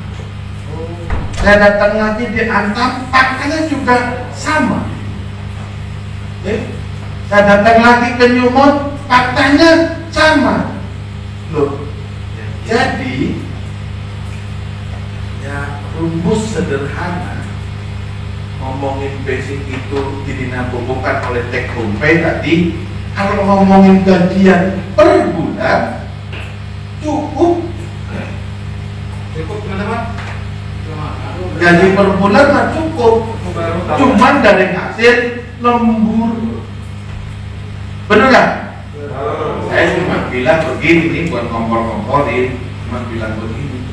Saya datang lagi di Antam, faktanya juga sama. Saya datang lagi ke Nyumon, faktanya sama. Loh, jadi ya rumus sederhana ngomongin basic itu dinafsukan oleh take home pay tadi. Kalau ngomongin gajian per bulan cukup teman-teman. Gaji per bulan mah cukup, cuman dari hasil lembur. Bener nggak? Saya cuma bilang begini nih buat ngompor-ngomporin, cuma bilang begini.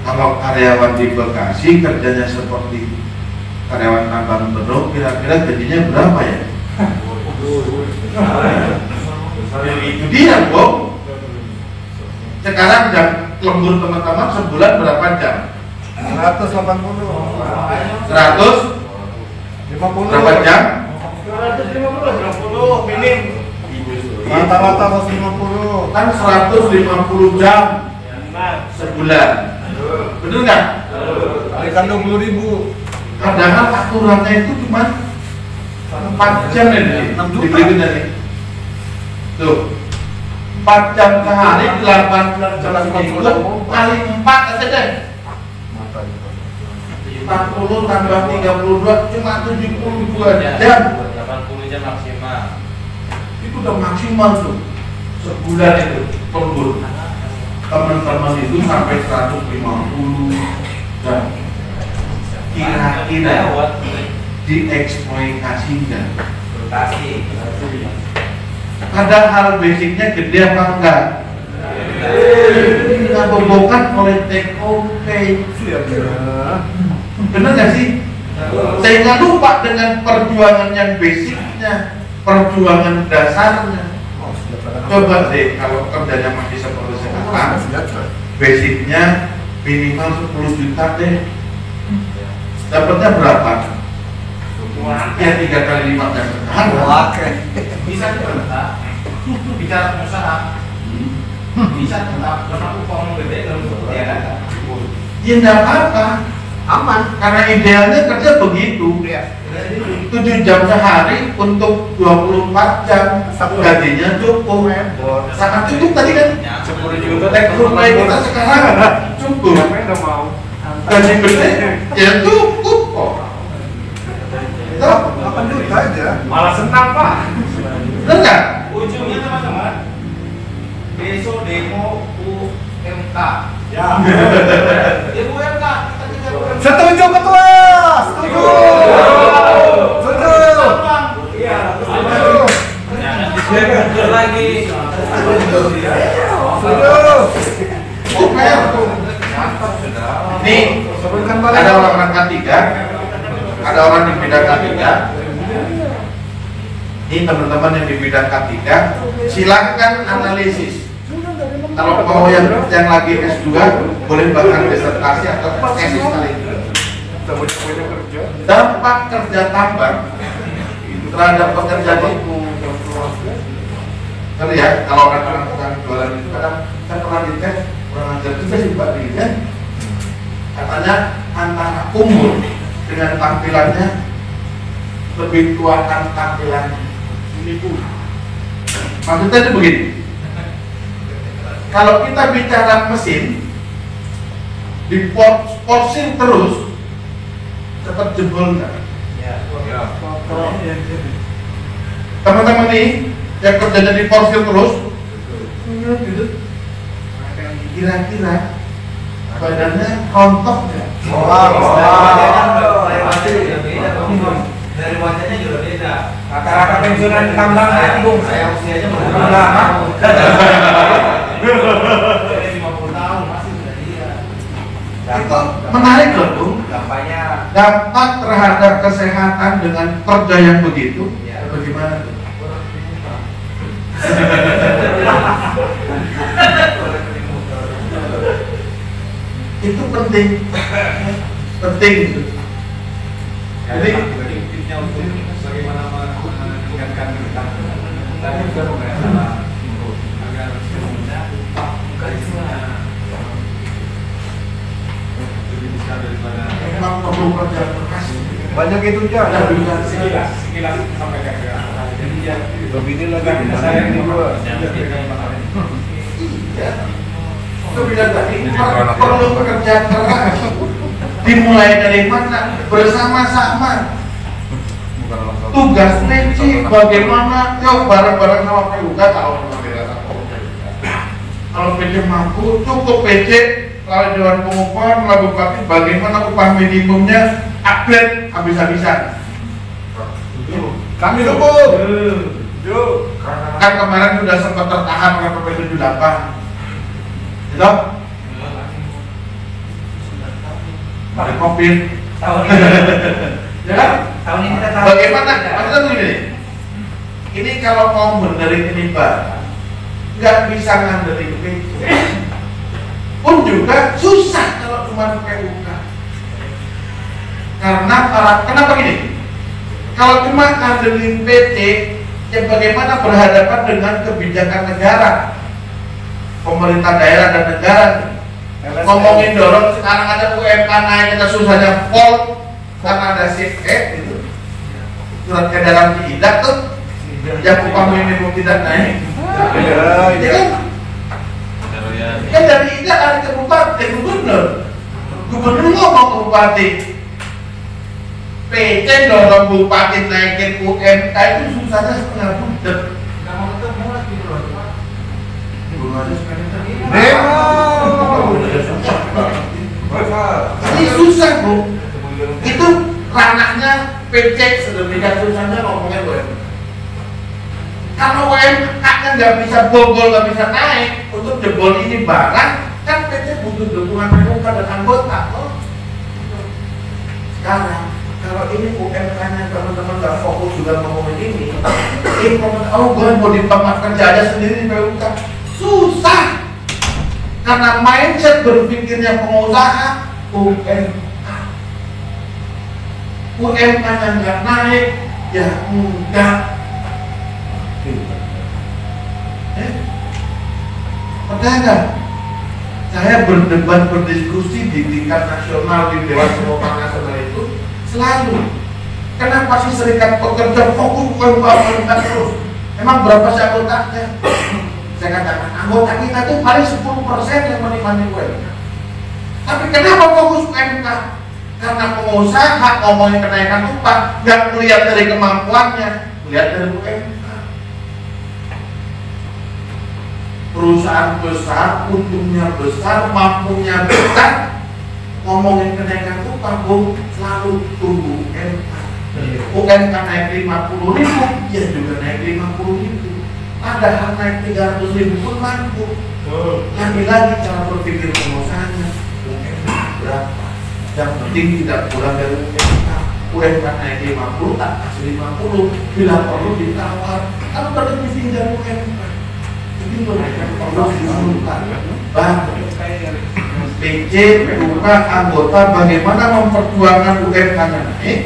Kalau karyawan di Bekasi kerjanya seperti karyawan tambang Bedok, kira-kira gajinya berapa ya? Itu dia, Bro. Sekarang jam lembur teman-teman sebulan berapa jam? 180. 150 berapa jam? 250 minim. Rata-rata 150. Kan 150 jam sebulan. Bener nggak? Kalikan 20.000. Padahal aturannya itu cuma 4 jam ya, 6 juta. dibeli tadi. Tuh, 4 jam sehari, 18 jam seminggu, kali 4 aja deh. 40 tambah 32 cuma 72 jam. 80 jam maksimal. Itu udah maksimal tuh sebulan itu lembur. Teman-teman itu sampai 150 jam. Kira-kira dieksploitasi nggak? Padahal basicnya gede apa enggak? Kita bobokan oleh take home pay. Bener nggak sih? Sehingga lupa dengan perjuangan yang basicnya, perjuangan dasarnya. Coba deh kalau kerjanya masih seperti sekarang, basicnya minimal 10 juta deh. Dapatnya berapa? Ya 3 kali 15 sekarang. Bisa tetap bicara pengusaha. Bisa tetap karena upah gede dalam ya kan? Ya nggak apa-apa, Aman. karena idealnya kerja begitu. 7 jam sehari untuk 24 jam, gajinya cukup. Sangat cukup tadi kan? 10 juta. Take home pay kita sekarang cukup. Gaji gede, ya cukup kok. 8 juta aja. Malah senang Pak. Bener nggak? Ujungnya teman-teman, besok demo UMK. Ya. Demo UMK kita tinggal UMK. Setuju ketua. Setuju. Setuju. Iya. Setuju lagi. Setuju. Oke. Nih, ada orang K3, ada orang di bidang K3. Ini teman-teman yang di bidang K3, silakan analisis. Kalau mau yang lagi S2, boleh bahkan disertasi atau tesis kali ini. Dampak kerja tambang terhadap pekerja itu. Kan ya, kalau orang jualan itu kadang saya pernah dites orang ajar juga sih Pak Diri, katanya antara umur dengan tampilannya lebih tua kan tampilannya. Ini pun maksudnya itu begini. Kalau kita bicara mesin diporsir terus cepat jebol kan? Teman-teman nih yang kerjanya diporsir terus, gitu. Kira-kira badannya rontok nggak? Dari wajahnya juga beda. Rata-rata pensiunan tambang Bung. Saya usianya lama. lama. 50 tahun masih sudah dia. Itu menarik loh Bung. Gampangnya Dampak terhadap kesehatan dengan kerja yang begitu, Ya. bagaimana tuh? Itu penting, penting gitu. Jadi tipsnya untuk bagaimana meningkatkan ketahanan. Tadi sudah masalah agar semuanya lebih besar daripada memang perlu kerja keras. Banyak itu Ada aja. juga sekilas sampaikan ke jadi ya Begini lagi saya ini juga. Iya. Itu bilang tadi perlu bekerja keras. Dimulai dari mana? Bersama-sama. Tugas PC bagaimana? Yuk bareng-bareng sama PUK tahu kalau PC mampu cukup PC. Kalau Dewan Pengupahan melalui bupati bagaimana upah minimumnya upgrade habis-habisan. Kami cukup. Kan kemarin sudah sempat tertahan oleh PP 78. Gitu? Pakai COVID. tahun ini. Ya kan? Tahun ini kita tahu. Bagaimana? Maksudnya begini. Ini kalau mau benerin ini Pak, nggak bisa ngandelin PC. Pun juga susah kalau cuma PUK. Karena kenapa gini? Kalau cuma ngandelin PT, ya bagaimana berhadapan dengan kebijakan negara, pemerintah daerah dan negara. Ngomongin dorong sekarang ada UMK naik, kita susahnya pol karena ada CE gitu. Surat edaran tidak tuh, yang upah minimum tidak naik. Ya kan dari tidak ada ke bupati, gubernur ngomong ke bupati, PC dorong bupati naikin UMK itu susahnya setengah bulan. Nggak mau ketemu lagi bro. Belum ada sekali lagi. Ini susah Bu. Itu ranahnya PC sedemikian susahnya ngomongnya UMK. Kalau UMK kan nggak bisa bobol, nggak bisa naik untuk jebol ini barang, kan PC butuh dukungan PUK dan anggota. Oh. Sekarang kalau ini UMK-nya teman-teman nggak fokus juga ngomongin ini, oh gue mau di tempat kerja aja sendiri di PUK, susah. Karena mindset berpikirnya pengusaha UMK-nya nggak naik, ya enggak. Percaya nggak? Saya berdebat, berdiskusi di tingkat nasional di Dewan Pengupahan Nasional itu selalu. Kenapa sih serikat pekerja fokus UMK terus? Emang berapa sih anggotanya? Saya katakan anggota kita itu paling 10% yang menikmati UMK. Tapi kenapa fokus UMK? Karena pengusaha ngomongin kenaikan upah nggak melihat dari kemampuannya, melihat dari UMK. Perusahaan besar, untungnya besar, mampunya besar, ngomongin kenaikan upah Bu, selalu tunggu UMK. UMK naik 50.000, ya juga naik 50.000. Padahal naik 300.000 pun mampu. Lagi-lagi cara berpikir pengusahanya, UMK berapa? Yang penting tidak kurang dari UMK. UMK naik 50, tak kasih 50, bila perlu ditawar. Kalau berarti mesti dari UMK. Jadi mereka perlu diumumkan bahwa PC, PUK, anggota bagaimana memperjuangkan UMK-nya naik.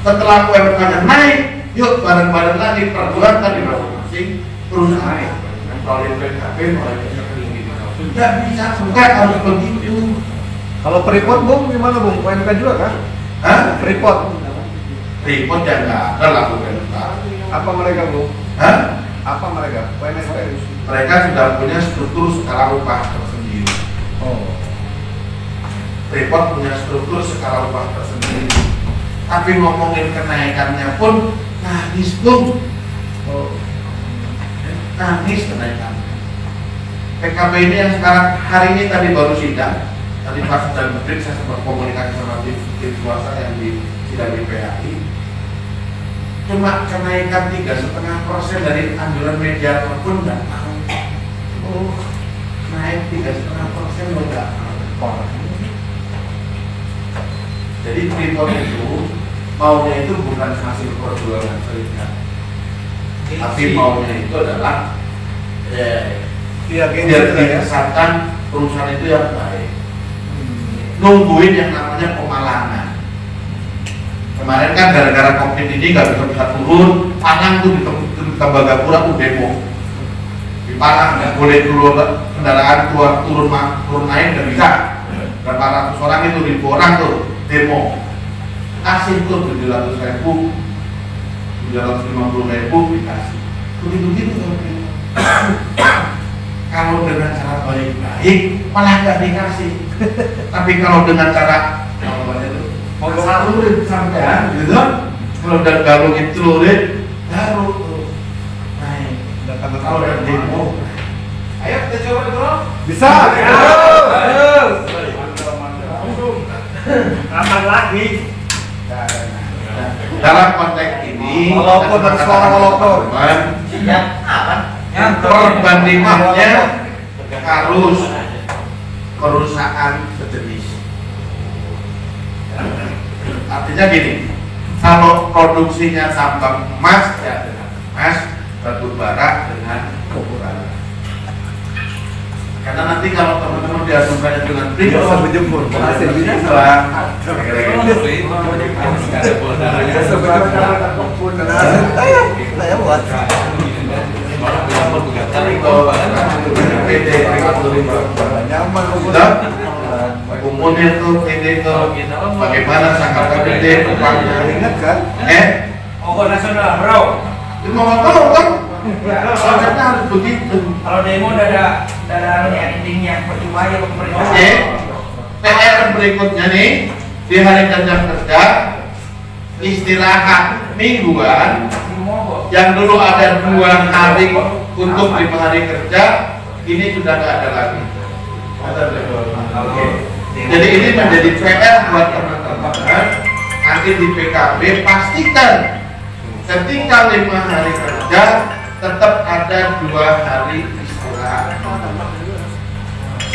Setelah UMK-nya naik, yuk bareng-bareng lagi perjuangkan di masing-masing perusahaan. Melalui PKP, melalui PKP. Tidak bisa, bukan harus begitu. Kalau Freeport Bung gimana Bung? UMK juga kan? Hah? Freeport. Freeport ya nggak ada lah UMK. Apa mereka Bung? Hah? Apa mereka? PNS. Mereka sudah punya struktur skala upah tersendiri. Oh. Freeport punya struktur skala upah tersendiri. Tapi ngomongin kenaikannya pun nangis Bung. Oh. Nangis kenaikan. PKB ini yang sekarang hari ini tadi baru sidang. Tadi pas dan break saya sempat komunikasi sama tim swasta yang di sidang di PHI. Cuma kenaikan 3,5% dari anjuran media pun nggak mau. Oh, naik 3,5% lo nggak mau. Jadi Freeport itu maunya itu bukan hasil perjuangan serikat, tapi maunya itu adalah biar dikesankan perusahaan itu yang baik. Nungguin yang namanya pemalangan. Kemarin kan gara-gara COVID ini nggak bisa turun, Palang tuh di Tembagapura tuh demo. Di Palang nggak boleh turun kendaraan turun naik nggak bisa. Berapa ratus orang itu 1.000 orang tuh demo. Kasih tuh 700.000, 750.000 dikasih. Begitu kalau dengan cara baik-baik malah nggak dikasih. Tapi kalau dengan cara salurin sampean gitu, kalau udah galungin celurit baru tuh naik. Kalau udah demo, ayo kita coba dulu. Bisa. Aman lagi. Dalam konteks ini, Moloko dan suara moloko. Perbandingannya harus perusahaan sejenis. Artinya gini, kalau produksinya tambang emas ya dengan emas, batu bara dengan bara. Karena nanti kalau teman-teman diajukannya dengan Bisa berjemur. Hasil bisa. Umumnya tuh PT itu bagaimana sangka PT upahnya Ingat kan? Mogok nasional, bro. Itu mau tahu kan? Konsepnya harus begitu. Kalau demo udah ada endingnya, percuma ya pemerintah. Oke. PR berikutnya nih di hari kerja istirahat mingguan yang dulu ada 2 hari untuk 5 hari kerja ini sudah nggak ada lagi. Jadi ini menjadi PR buat teman-teman. Nanti di PKB pastikan ketika 5 hari kerja tetap ada 2 hari istirahat.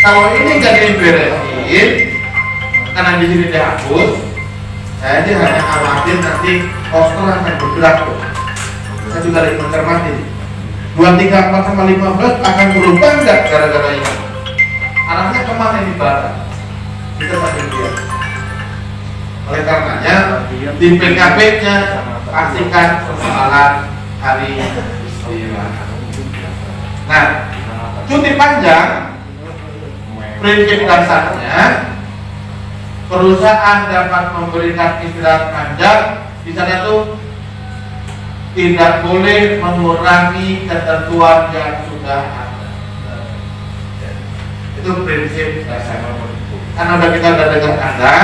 Kalau ini nggak diberesin, karena di sini dihapus, saya aja hanya khawatir nanti poster akan bergerak. Saya juga lagi mencermati 234 sama 15 akan berubah nggak gara-gara ini? Anaknya kemana ini barang? Kita sambil lihat. Oleh karenanya di PKB-nya pastikan persoalan hari istirahat. Nah, cuti panjang prinsip dasarnya perusahaan dapat memberikan istirahat panjang di sana tuh tidak boleh mengurangi ketentuan yang sudah ada. Itu prinsip dasar. Karena kita udah dengar Anda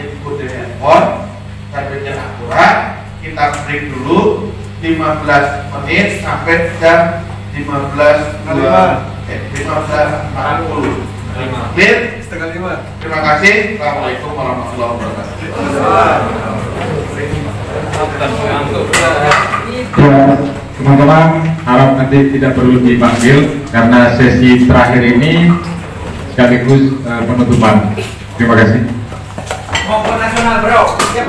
ikut di handphone dan bikin akurat, kita break dulu 15 menit sampai jam 15.40. Clear? Setengah 5. Terima kasih. Assalamualaikum warahmatullahi wabarakatuh. Ya, teman-teman, harap nanti tidak perlu dipanggil karena sesi terakhir ini sekaligus penutupan. Terima kasih. Mogok nasional, bro. Yep.